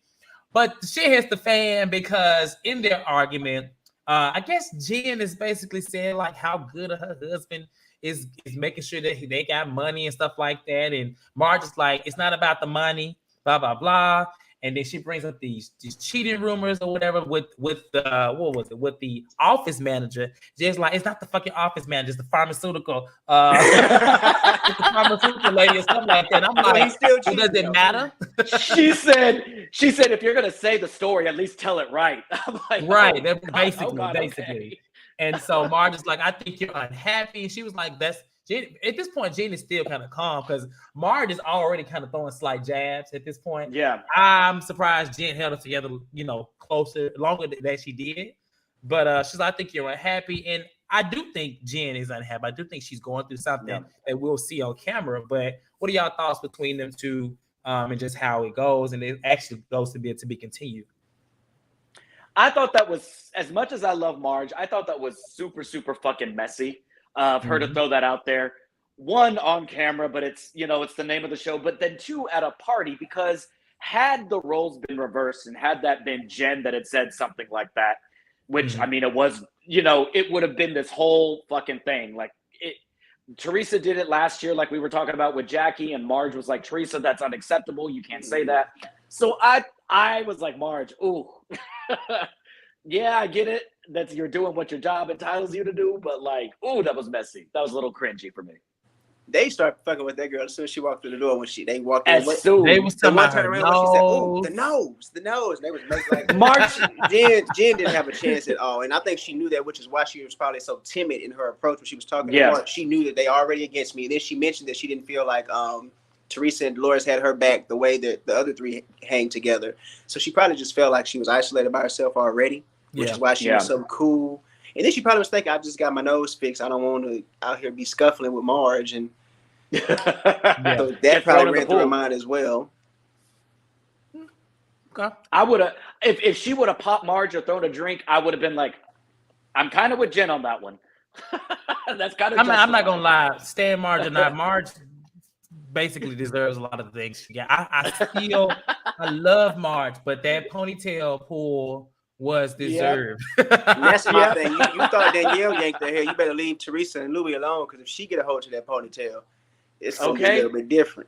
But the shit hits the fan because in their argument, I guess Jen is basically saying like how good her husband is making sure that they got money and stuff like that. And Marge is like, it's not about the money, blah, blah, blah. And then she brings up these cheating rumors or whatever with the what was it with the office manager. Just like it's not the fucking office manager, it's the pharmaceutical the pharmaceutical lady or something like that. And I'm like, well, does it matter? she said if you're gonna say the story, at least tell it right. I'm like, right, oh, basically. Okay. And so Marge is like, I think you're unhappy. And she was like, that's Jen, at this point, Jen is still kind of calm because Marge is already kind of throwing slight jabs at this point. Yeah. I'm surprised Jen held it together, you know, longer than she did. But she's like, I think you're unhappy. And I do think Jen is unhappy. I do think she's going through something that we'll see on camera. But what are y'all thoughts between them two and just how it goes? And it actually goes to be continued. I thought that was, as much as I love Marge, I thought that was super, super fucking messy. Of her to throw that out there, one on camera, but it's, you know, it's the name of the show, but then two at a party, because had the roles been reversed and had that been Jen that had said something like that, which I mean, it was, you know, it would have been this whole fucking thing. Like Teresa did it last year, like we were talking about with Jackie, and Marge was like, Teresa, that's unacceptable. You can't say that. So I was like, Marge, ooh, yeah, I get it. That you're doing what your job entitles you to do, but like, oh, that was messy. That was a little cringy for me. They start fucking with that girl as soon as she walked through the door. When they walked in, they was talking about her around. She said, "Oh, the nose." And they was making like March. Jen didn't have a chance at all, and I think she knew that, which is why she was probably so timid in her approach when she was talking to Mark. She knew that they already against me. And then she mentioned that she didn't feel like Teresa and Dolores had her back the way that the other three hang together. So she probably just felt like she was isolated by herself already. Which is why she was so cool. And then she probably was thinking, I just got my nose fixed. I don't want to out here be scuffling with Marge. And so that probably ran through her mind as well. Okay. I would have, if she would have popped Marge or thrown a drink, I would have been like, I'm kind of with Jen on that one. That's kind of I'm not going to lie. Stan Marge or not, Marge basically deserves a lot of the things she got. I love Marge, but that ponytail pull was deserved. That's my thing. You thought Danielle yanked her hair. You better leave Teresa and Louie alone, because if she get a hold of that ponytail, it's gonna be a little bit different.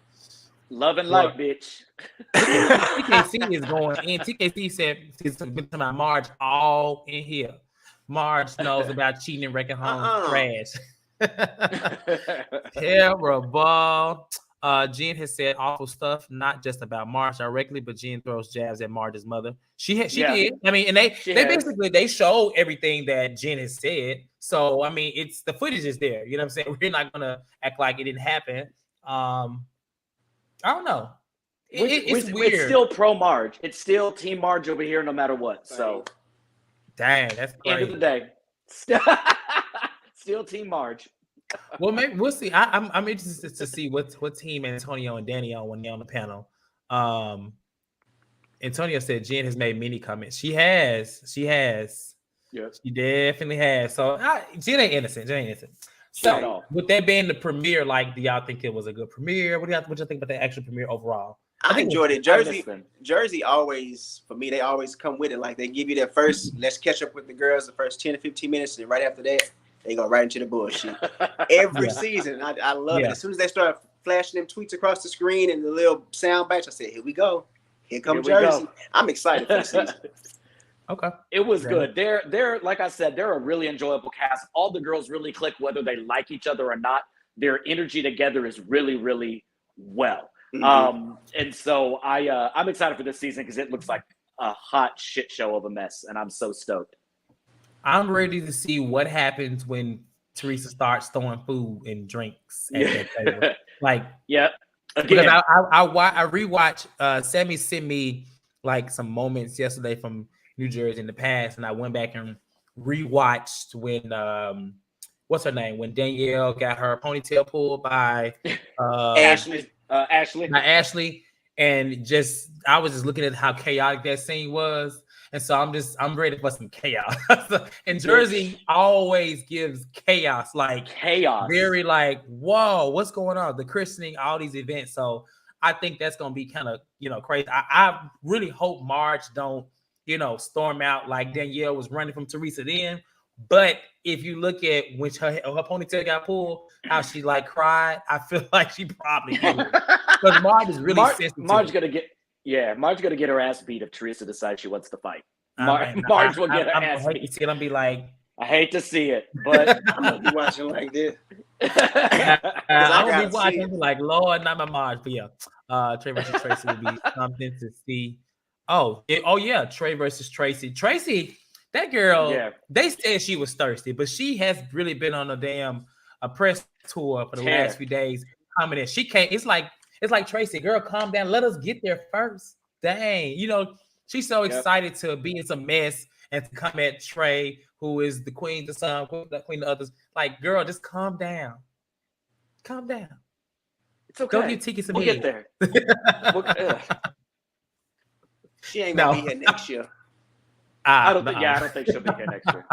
Love and light, bitch. TKC is going in. TKC said he's been talking about Marge all in here. Marge knows about cheating and wrecking home trash. Terrible. Jen has said awful stuff, not just about Marge directly, but Jen throws jabs at Marge's mother. She did. I mean, and they basically they show everything that Jen has said. So I mean, it's the footage is there. You know what I'm saying? We're not gonna act like it didn't happen. I don't know. It's weird. It's still pro Marge. It's still Team Marge over here, no matter what. So, dang, that's crazy. End of the day, still Team Marge. Well, maybe we'll see. I'm interested to see what team Antonio and Danny on when they're on the panel. Antonio said Jen has made many comments. She has. Yes. She definitely has. So Jen ain't innocent. So with that being the premiere, like, do y'all think it was a good premiere? What do y'all think about the actual premiere overall? I enjoyed it. Jersey always, for me, they always come with it. Like they give you that first, let's catch up with the girls the first 10 to 15 minutes, and right after that, they go right into the bullshit. Every season, I love it. As soon as they start flashing them tweets across the screen and the little sound bites, I said, here we go. Here comes Jersey. I'm excited for the season. Okay. It was good. They're like I said, they're a really enjoyable cast. All the girls really click, whether they like each other or not. Their energy together is really, really well. Mm-hmm. And so I'm excited for this season because it looks like a hot shit show of a mess, and I'm so stoked. I'm ready to see what happens when Teresa starts throwing food and drinks at that table. Like, because I rewatched. Sammy sent me like some moments yesterday from New Jersey in the past, and I went back and rewatched when what's her name? When Danielle got her ponytail pulled by Ashley, and I was just looking at how chaotic that scene was, and so I'm ready for some chaos. And Jersey always gives chaos, very like, whoa, what's going on? The christening, all these events. So I think that's gonna be kind of crazy. I really hope Marge don't storm out like Danielle was running from Teresa then. But if you look at when her ponytail got pulled, how she like cried, I feel like she probably did. Because Marge is really sensitive. Marge's gonna get her ass beat if Teresa decides she wants to fight. Marge will get her ass beat. I'm be like, I hate to see it, but I'm gonna be watching like this. I'm gonna be watching like, Lord, not my Marge, but yeah. Trey versus Tracy would be something to see. Oh yeah, Trey versus Tracy. Tracy. That girl, they said she was thirsty, but she has really been on a press tour for the last few days. Coming in, she can't. It's like Tracy, girl, calm down. Let us get there first. Dang, she's so excited to be in some mess and to come at Trey, who is the queen, the son, the queen, the others. Like, girl, just calm down. Calm down. It's okay. Go get Tiki some. We'll get there. She ain't gonna be here next year. I don't think she'll be here next year.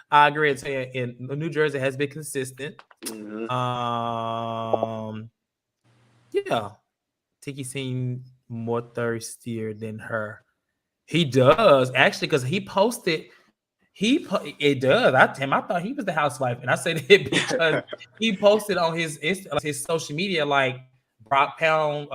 I agree. In New Jersey has been consistent. Mm-hmm. Tiki seemed more thirstier than her. He does actually, because he posted. It does. I thought he was the housewife, and I said it because he posted on his social media like Brock Pound,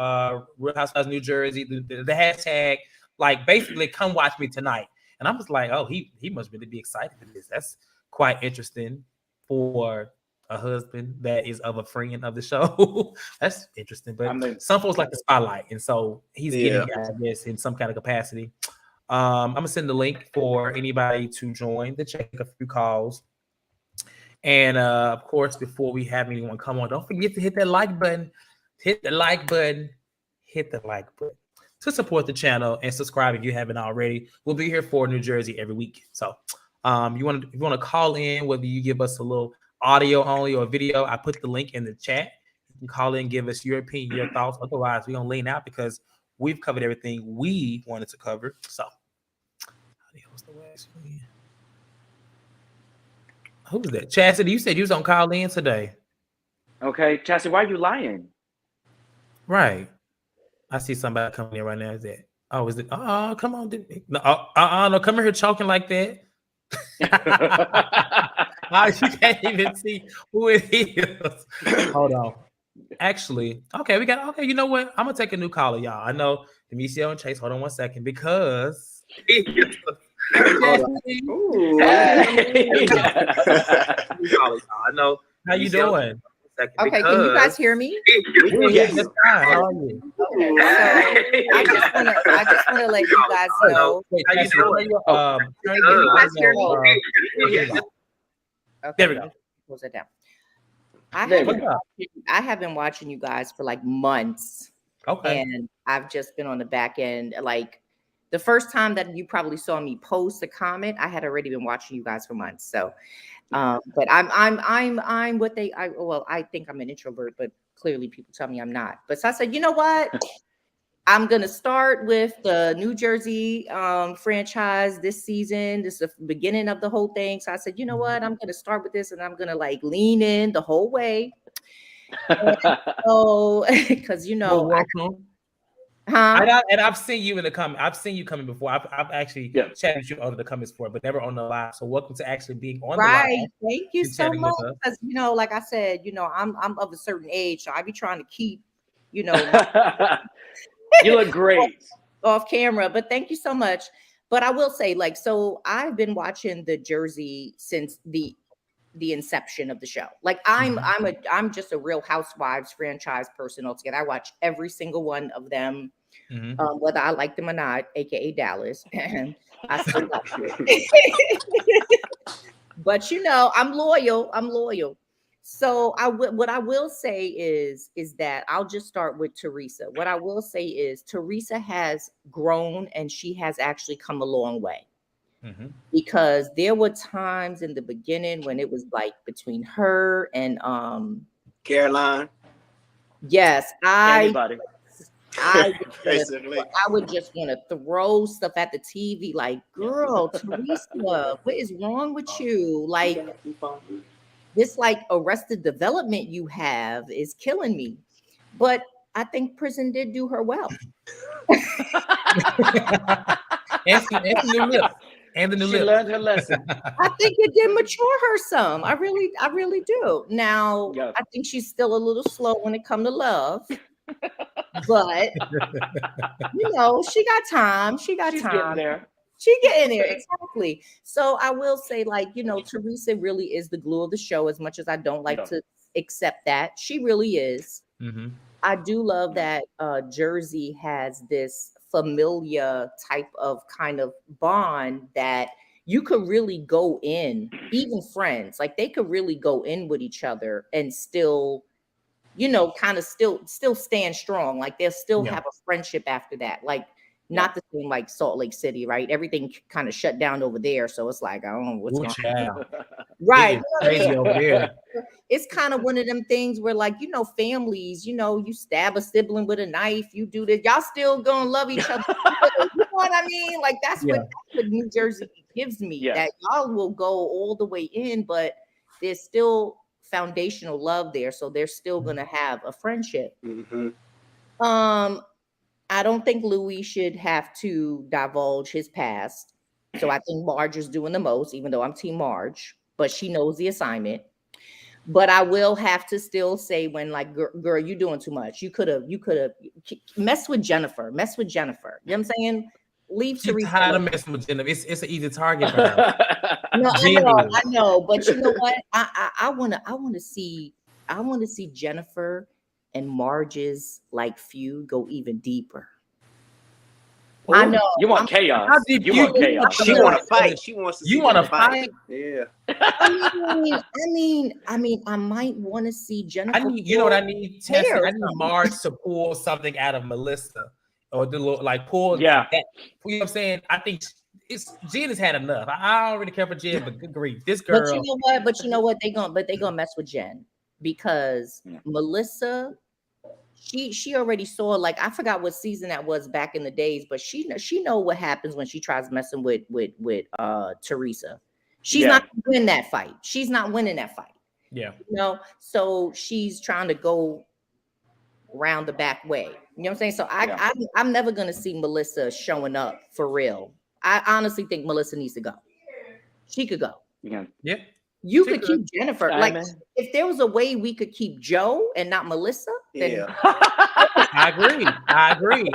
Real Housewives New Jersey, the hashtag. Like, basically, come watch me tonight. And I was like, oh, he must really be excited for this. That's quite interesting for a husband that is of a friend of the show. That's interesting. But some folks like the spotlight. And so he's getting it, I guess, in some kind of capacity. I'm going to send the link for anybody to join to check a few calls. And, of course, before we have anyone come on, don't forget to hit that like button. Hit the like button. Hit the like button to support the channel and subscribe if you haven't already. We'll be here for New Jersey every week. So you want to call in, whether you give us a little audio only or video, I put the link in the chat. You can call in, give us your opinion, your thoughts. Otherwise, we're going to lean out because we've covered everything we wanted to cover. So who's that? Chastity, you said you was on call in today. Okay, Chastity, why are you lying? Right. I see somebody coming in right now. Is that? Oh, is it? Oh, come on. No, no, come here choking like that. You can't even see who it is. Hold on. Actually, okay, you know what? I'm going to take a new caller, y'all. I know Demisio and Chase. Hold on 1 second because. I know. How you doing? Okay, can you guys hear me? Yes. How are you? Okay, so I just want to let you guys know. How you doing? Can you guys hear me? Okay, there we go. Close it down. I have been watching you guys for like months. Okay. And I've just been on the back end. Like the first time that you probably saw me post a comment, I had already been watching you guys for months. So but I'm what I think I'm an introvert, but clearly people tell me I'm not. But so I said, you know what? I'm going to start with the New Jersey franchise this season. This is the beginning of the whole thing. So I said, you know what? I'm going to start with this and I'm going to like lean in the whole way. So, because, welcome. Huh? And I've seen you in the comment. I've seen you coming before. I've actually chatted with you under the comments before, but never on the live. So welcome to actually being on the live. Thank you and so chatting much. with us. Because like I said, I'm of a certain age, so I be trying to keep, You look great off camera. But thank you so much. But I will say, like, so I've been watching the Jersey since the inception of the show. Like I'm just a Real Housewives franchise person altogether. I watch every single one of them, whether I like them or not, aka Dallas. I still watch it. But I'm loyal. So what I will say is that I'll just start with Teresa. What I will say is Teresa has grown and she has actually come a long way. Because there were times in the beginning when it was like between her and Caroline. Yes, anybody. I would just want to throw stuff at the TV like, girl, Teresa, what is wrong with you? Like this like Arrested Development you have is killing me. But I think Prison did do her well. and the new lips. And the new she learned her lesson. I think it did mature her some. I really do. Now, I think she's still a little slow when it comes to love. But she got time. She's getting there. She getting there, exactly. So I will say, like, Teresa really is the glue of the show. As much as I don't like to accept that, she really is. I do love that Jersey has this familiar type of kind of bond that you could really go in, even friends, like they could really go in with each other and still, kind of still stand strong. Like they'll still have a friendship after that. Like not the same like Salt Lake City, right? Everything kind of shut down over there. So it's like, I don't know what's going on. Right. Crazy over there. It's kind of one of them things where like, families, you stab a sibling with a knife, you do this, y'all still gonna love each other. You know what I mean? Like that's what New Jersey gives me, that y'all will go all the way in, but there's still foundational love there. So they're still gonna have a friendship. I don't think Louis should have to divulge his past. So I think Marge is doing the most, even though I'm Team Marge, but she knows the assignment. But I will have to still say when like, girl, you're doing too much. You could have mess with Jennifer. You know what I'm saying? Leave Teresa. How to mess with Jennifer? It's an easy target for her. No, I know. But you know what? I want to see Jennifer and Marge's like feud go even deeper. Ooh, I know you want chaos. You want chaos. She want to fight. She wants to. You want to fight? Yeah. I mean, I might want to see Jennifer. You know what I need? Tessa, I need Marge to pull something out of Melissa, or pull. Yeah. That, you know what I'm saying? I think Jen has had enough. I don't really care for Jen, but good grief, this girl. But you know what? They gonna mess with Jen because Melissa. She already saw, like, I forgot what season that was back in the days, but she know what happens when she tries messing with Teresa. She's not winning that fight. Yeah. So she's trying to go round the back way. You know what I'm saying? So I'm never gonna see Melissa showing up for real. I honestly think Melissa needs to go. She could go. Yeah. You could keep Jennifer. Like, if there was a way we could keep Joe and not Melissa, then I agree.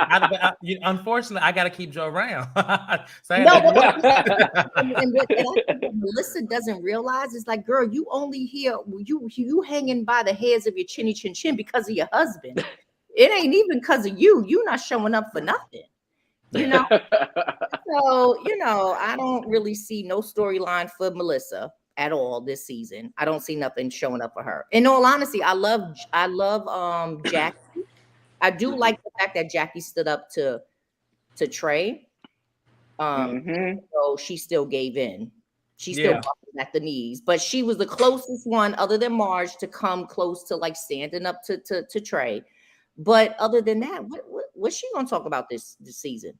Unfortunately, I got to keep Joe around. And what Melissa doesn't realize is like, girl, you only here, you hanging by the hairs of your chinny chin chin because of your husband. It ain't even because of you. You not showing up for nothing. So, I don't really see no storyline for Melissa at all this season. I don't see nothing showing up for her. In all honesty, I love Jackie. I do like the fact that Jackie stood up to Trey. So she still gave in. She still buckled at the knees, but she was the closest one, other than Marge, to come close to like standing up to Trey. But other than that, what's she gonna talk about this season?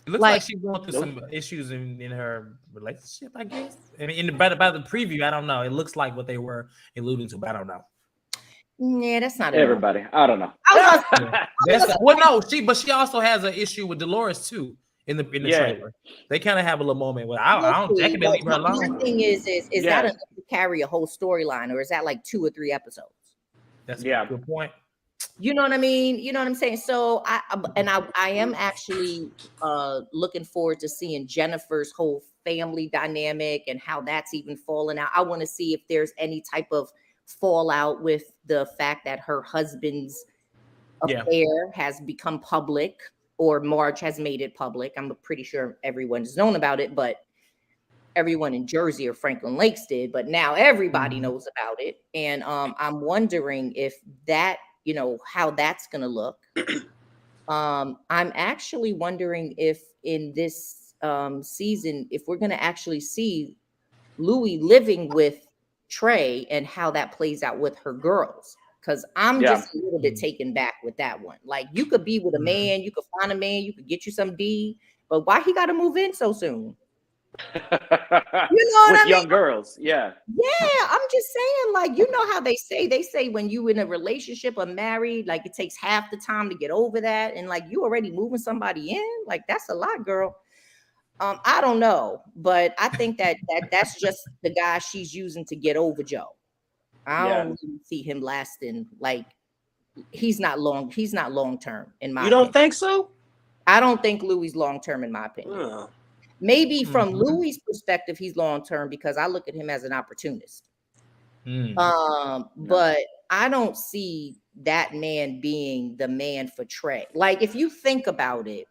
It looks like she's going through some issues in her relationship, I guess. I mean, by the preview, I don't know. It looks like what they were alluding to, but I don't know. Yeah, that's not everybody. enough. I don't know. She also has an issue with Dolores too in the trailer. They kind of have a little moment where I don't. That can leave her alone. My thing is that enough to carry a whole storyline, or is that like 2 or 3 episodes? That's a good point. You know what I mean? You know what I'm saying? So I am actually looking forward to seeing Jennifer's whole family dynamic and how that's even falling out. I want to see if there's any type of fallout with the fact that her husband's affair has become public, or Marge has made it public. I'm pretty sure everyone's known about it, but everyone in Jersey or Franklin Lakes did, but now everybody knows about it. And I'm wondering if that, how that's going to look. I'm actually wondering if in this season, if we're going to actually see Louis living with Trey and how that plays out with her girls. Because I'm just a little bit taken back with that one. Like, you could be with a man, you could find a man, you could get you some D, but why he got to move in so soon? You know what I mean? Young girls, yeah, I'm just saying, like, you know how they say when you in a relationship or married, like, it takes half the time to get over that, and like you already moving somebody in, like, that's a lot, girl. I don't know, but I think that's just the guy she's using to get over Joe. I don't really see him lasting. Like, he's not long term in my opinion. You don't think so? I don't think Louis long term in my opinion. Maybe from Louis' perspective, he's long term because I look at him as an opportunist. But I don't see that man being the man for Trey. Like, if you think about it,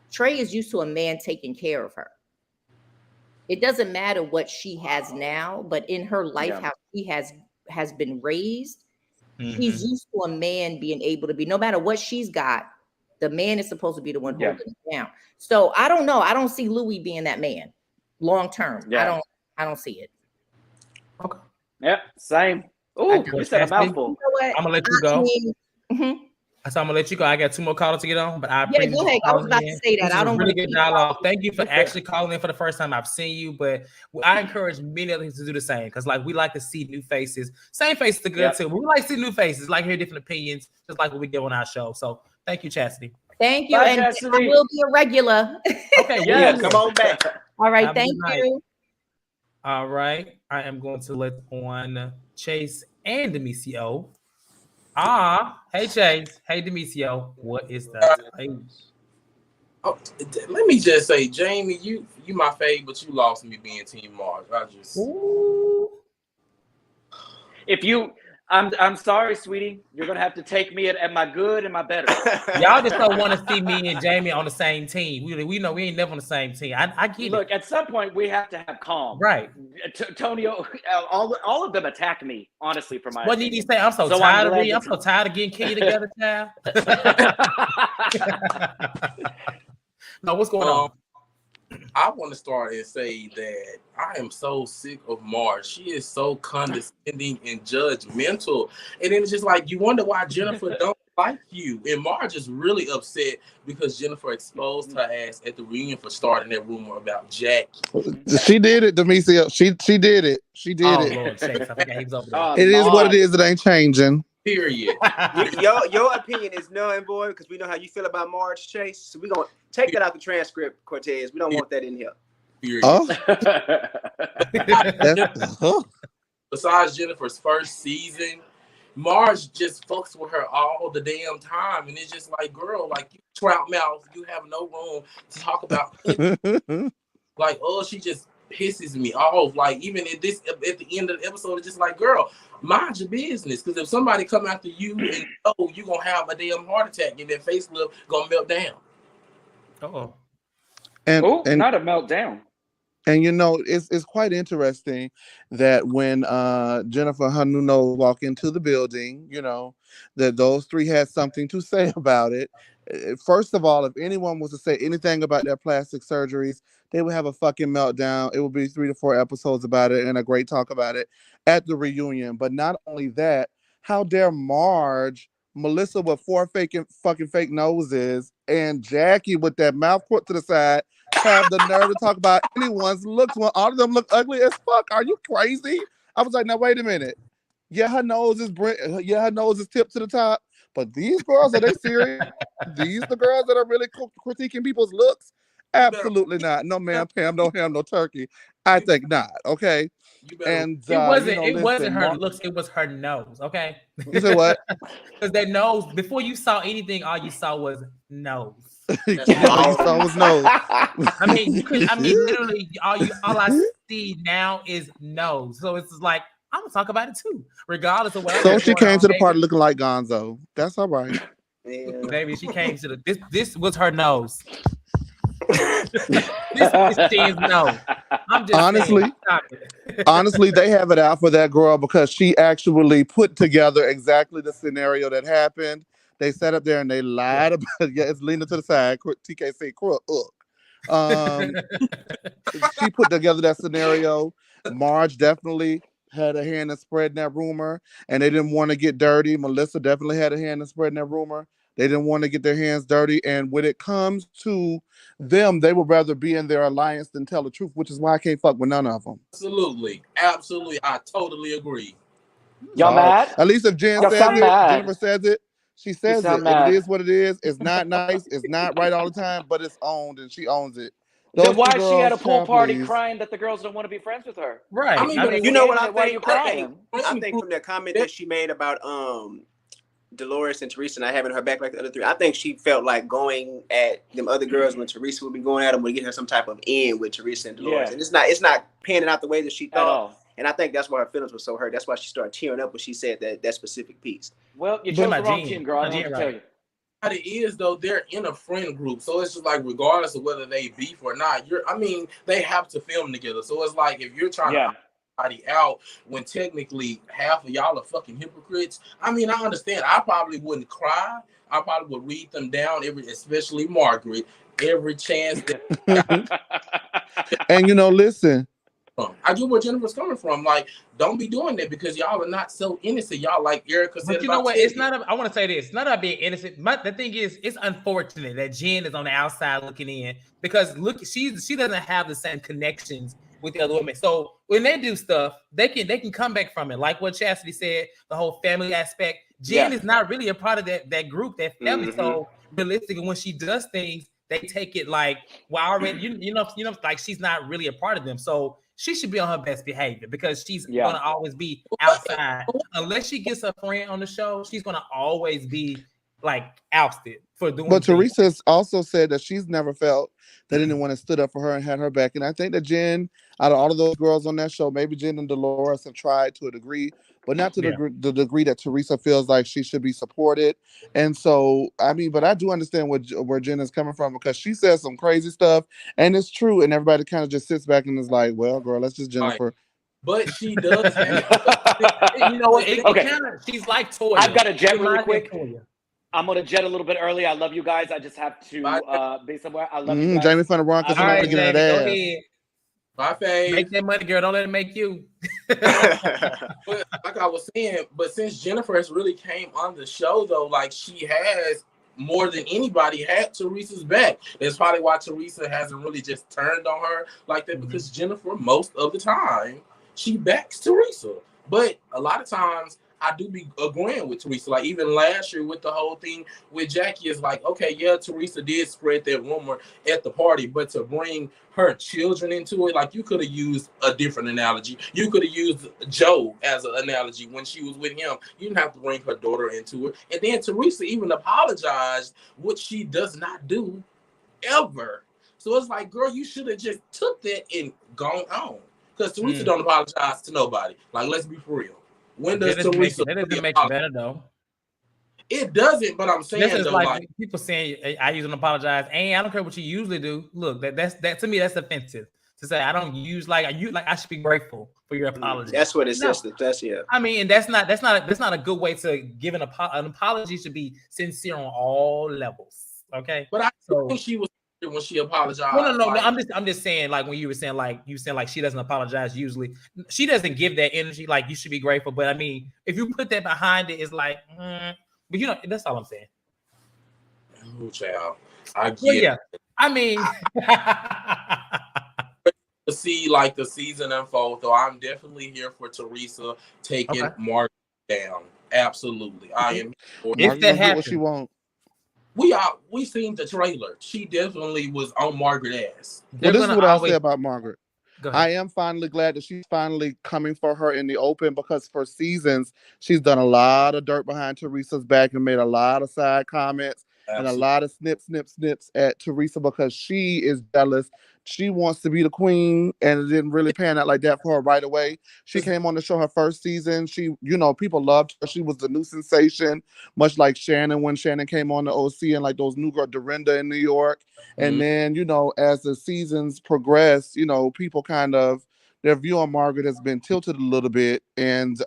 Trey is used to a man taking care of her. It doesn't matter what she has now, but in her life, how she has been raised, he's used to a man being able to be, no matter what she's got, the man is supposed to be the one holding it down. So I don't know. I don't see Louis being that man long term. I don't see it. Okay. Yeah, same. Oh, you said a mouthful. I'm gonna let you go. So I'm gonna let you go. I got 2 more callers to get on, but I appreciate go ahead. I was about to say that. I don't really good dialogue. Thank you for actually calling in for the first time. I've seen you, but I encourage many others to do the same because, like, we like to see new faces. Same faces are good too. But we like to see new faces, like hear different opinions, just like what we do on our show. So thank you, Chastity. Thank you, and Chastity. I will be a regular. Okay, come on back. All right, thank you. All right, I am going to let on Chase and Demisio. Hey Chase, hey Demisio, what is that? Let me just say, Jamie, you my fave, but you lost me being Team Marge. I'm sorry, sweetie. You're gonna have to take me at my good and my better. Y'all just don't want to see me and Jamie on the same team. We know we ain't never on the same team. I get it. Look, at some point we have to have calm. Right. Tonio, all of them attack me, honestly, for my what did he say? I'm so tired of me. I'm so tired of getting Key together, child. No, what's going on? I want to start and say that I am so sick of Marge. She is so condescending and judgmental. And then it's just like, you wonder why Jennifer don't like you. And Marge is really upset because Jennifer exposed her ass at the reunion for starting that rumor about Jackie. She did it, Demisio. She did it. She did it. Lord, sakes. I think he was over there. It is what it is. It ain't changing. Period. Your opinion is none, boy, because we know how you feel about Marge, Chase. So we're going to take that out the transcript, Cortez. We don't want that in here. Period. Oh. Besides Jennifer's first season, Marge just fucks with her all the damn time. And it's just like, girl, like, you trout mouth, you have no room to talk about it. Like, she just pisses me off. Like, even at the end of the episode, it's just like, girl, mind your business. Because if somebody come after you and you're going to have a damn heart attack and their facelift going to melt down. And not a meltdown. And it's quite interesting that when Jennifer Hanuno walked into the building, that those 3 had something to say about it. First of all, if anyone was to say anything about their plastic surgeries, they would have a fucking meltdown. It would be 3 to 4 episodes about it and a great talk about it at the reunion. But not only that, how dare Marge, Melissa with 4 fucking fake noses, and Jackie with that mouth put to the side have the nerve to talk about anyone's looks when all of them look ugly as fuck. Are you crazy? I was like, now wait a minute. Yeah, her nose is her nose is tipped to the top. But these girls, are they serious? These the girls that are really critiquing people's looks? Absolutely not. No, ma'am, Pam, no ham, no turkey. I think not. Okay. You better. And It wasn't. It wasn't listen, her looks. It was her nose. Okay. You say what? Because that nose. Before you saw anything, all you saw was nose. All you saw was nose. I mean, literally, all I see now is nose. So it's just like I'm gonna talk about it too, regardless of what. So she came to the party looking like Gonzo. That's all right. Yeah. Baby, she came to the. This was her nose. This is Jen's nose. I'm just honestly, they have it out for that girl because she actually put together exactly the scenario that happened. They sat up there and they lied about it. Yeah, it's leaning to the side. TKC crook. She put together that scenario. Marge definitely had a hand in spreading that rumor, and they didn't want to get dirty. Melissa definitely had a hand in spreading that rumor. They didn't want to get their hands dirty. And when it comes to them, they would rather be in their alliance than tell the truth, which is why I can't fuck with none of them. Absolutely. Absolutely. I totally agree. Y'all mad? At least if Jen says it, Jennifer says it, she says it. It is what it is. It's not nice. It's not right all the time, but it's owned, and she owns it. Then why is she at a pool party crying that the girls don't want to be friends with her? Right. I mean, you know what I think? Why are you crying? I think from the comment that she made about Dolores and Teresa not having her back like the other three, I think she felt like going at them other girls when Teresa would be going at them would get her some type of end with Teresa and Dolores. And it's not panning out the way that she thought. And I think that's why her feelings were so hurt. That's why she started tearing up when she said that specific piece. Well, you chose the wrong team, girl. I don't have to tell you. What it is though, they're in a friend group, so it's just like regardless of whether they beef or not, they have to film together. So it's like if you're trying to somebody out when technically half of y'all are fucking hypocrites. I mean, I understand. I probably wouldn't cry. I probably would read them down especially Margaret, every chance that. And listen. I get where Jennifer's coming from. Like, don't be doing that because y'all are not so innocent. Y'all, like Erica said. But you know what? It's not. I want to say this. It's not about being innocent. The thing is, it's unfortunate that Jen is on the outside looking in because she doesn't have the same connections with the other women. So when they do stuff, they can come back from it. Like what Chastity said, the whole family aspect. Jen is not really a part of that group, that family. Mm-hmm. So realistically, when she does things, they take it like, well, already, you know, like she's not really a part of them. So she should be on her best behavior because she's gonna always be outside. Unless she gets a friend on the show, she's gonna always be like ousted for doing. But Teresa also said that she's never felt that anyone has stood up for her and had her back. And I think that Jen, out of all of those girls on that show, maybe Jen and Dolores have tried to a degree, but not to the degree that Teresa feels like she should be supported. And so, I mean, but I do understand where Jen is coming from because she says some crazy stuff and it's true. And everybody kind of just sits back and is like, well, girl, that's just Jennifer. But she does have, you know what? She's like Toya. I've got to jet really quick. I'm going to jet a little bit early. I love you guys. I just have to be somewhere. I love you guys. Jamie from the Bronx is not getting that ass. Bye, Faye. Make that money, girl. Don't let it make you. But like I was saying, but since Jennifer has really came on the show, though, like she has more than anybody had Teresa's back. That's probably why Teresa hasn't really just turned on her like that because Jennifer, most of the time, she backs Teresa. But a lot of times, I do be agreeing with Teresa. Like even last year with the whole thing with Jackie is like, okay, yeah, Teresa did spread that rumor at the party, but to bring her children into it, like you could have used a different analogy. You could have used Joe as an analogy when she was with him. You didn't have to bring her daughter into it. And then Teresa even apologized, which she does not do ever. So it's like, girl, you should have just took that and gone on. Because Teresa don't apologize to nobody. Like, let's be for real. When does Teresa? That doesn't make it better though. It doesn't, but I'm saying this is like people saying I usually apologize. And I don't care what you usually do. Look, that to me that's offensive to say I don't use like I should be grateful for your apology. That's what it says. That's I mean, and that's not a good way to give an apology. Should be sincere on all levels. Okay, but I think she was when she apologized. No. I'm just saying, like when you were saying, like she doesn't apologize. Usually, she doesn't give that energy. Like you should be grateful, but I mean, if you put that behind it, it's like, but you know, that's all I'm saying. Oh, child, I get. I mean, to see like the season unfold, though. I'm definitely here for Teresa taking Margaret down. Absolutely, I am. If that get what she happens, wants. We seen the trailer. She definitely was on Margaret ass. Well, this is what I'll say about Margaret. Go ahead. I am finally glad that she's finally coming for her in the open, because for seasons she's done a lot of dirt behind Teresa's back and made a lot of side comments. Absolutely. And a lot of snips at Teresa because she is jealous. She wants to be the queen, and it didn't really pan out like that for her right away. She came on the show her first season. She, people loved her. She was the new sensation, much like Shannon when Shannon came on the OC and like those new girl Dorinda in New York. And then, as the seasons progress, people kind of, their view on Margaret has been tilted a little bit. And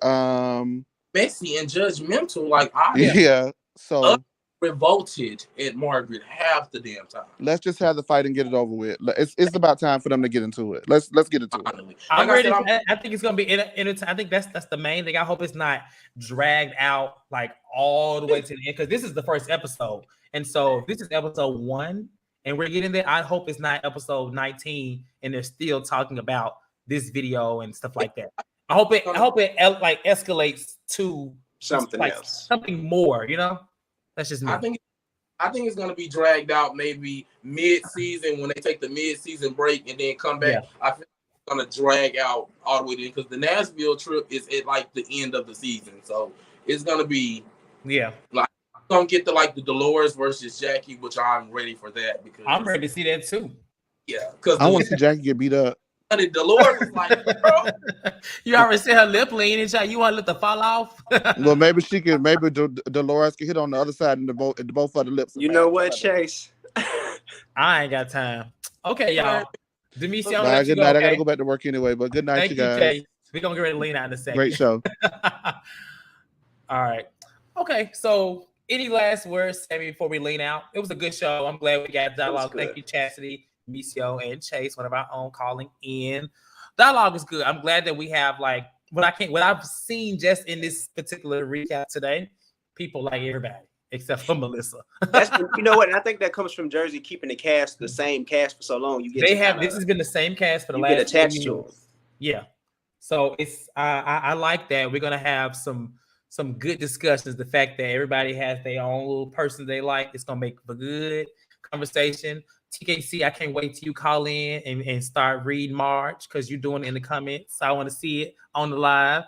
messy and judgmental, like I yeah. So revolted at Margaret half the damn time. Let's just have the fight and get it over with. It's about time for them to get into it. Let's get into it. I'm ready. I think it's gonna be entertaining. I think that's the main thing. I hope it's not dragged out like all the way to the end, because this is the first episode, and so if this is episode 1 and we're getting there, I hope it's not episode 19 and they're still talking about this video and stuff like that. I hope it like escalates to something else, something more. That's just me. I think it's gonna be dragged out maybe mid-season when they take the mid-season break and then come back. Yeah. I think it's gonna drag out all the way in, because the Nashville trip is at like the end of the season, so it's gonna be like gonna get to like the Dolores versus Jackie, which I'm ready for that, because I'm ready to see that too. Yeah, because I want to see Jackie get beat up. Dolores is like, bro. You already see her lip leaning. You want to let the fall off? Well, maybe she can. Maybe Dolores can hit on the other side and both of the lips. You know what, Chase? I ain't got time. Okay, y'all. Demetri, good night. I gotta go back to work anyway. But good night, Thank you guys. Chase. We're gonna get ready to lean out in a second. Great show. All right. Okay. So, any last words, Sammy, before we lean out? It was a good show. I'm glad we got dialogue. Thank you, Chastity, Micio, and Chase, one of our own, calling in. Dialogue is good. I'm glad that we have like what I've seen just in this particular recap today. People like everybody except for Melissa. You know what? And I think that comes from Jersey keeping the same cast for so long. This has been the same cast for the last. Get attached to them. Yeah. So it's I like that. We're gonna have some good discussions. The fact that everybody has their own little person they like, it's gonna make for good conversation. TKC, I can't wait till you call in and start reading Marge, because you're doing it in the comments. I want to see it on the live.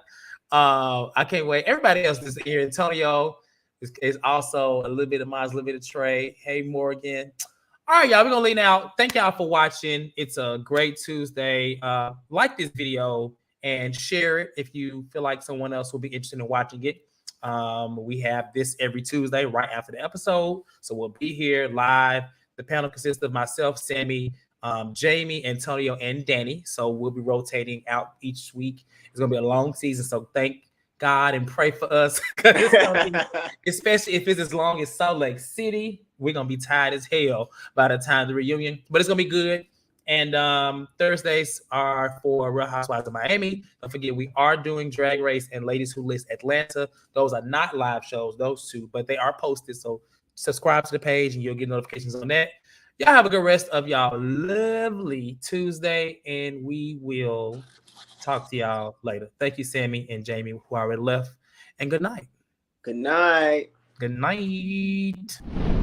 I can't wait. Everybody else is here. Antonio is also a little bit of Maz, a little bit of Trey. Hey, Morgan. All right, y'all, we're going to lean out. Thank y'all for watching. It's a great Tuesday. Like this video and share it if you feel like someone else will be interested in watching it. We have this every Tuesday right after the episode. So we'll be here live. The panel consists of myself, Sammy, Jamie, Antonio, and Danny. So we'll be rotating out each week. It's going to be a long season. So thank God and pray for us. Especially if it's as long as Salt Lake City. We're going to be tired as hell by the time the reunion. But it's going to be good. And Thursdays are for Real Housewives of Miami. Don't forget, we are doing Drag Race and Ladies Who List Atlanta. Those are not live shows, those two, but they are posted. So subscribe to the page and you'll get notifications on that. Y'all have a good rest of y'all lovely Tuesday, and we will talk to y'all later. Thank you, Sammy and Jamie, who already left, and good night. Good night. Good night.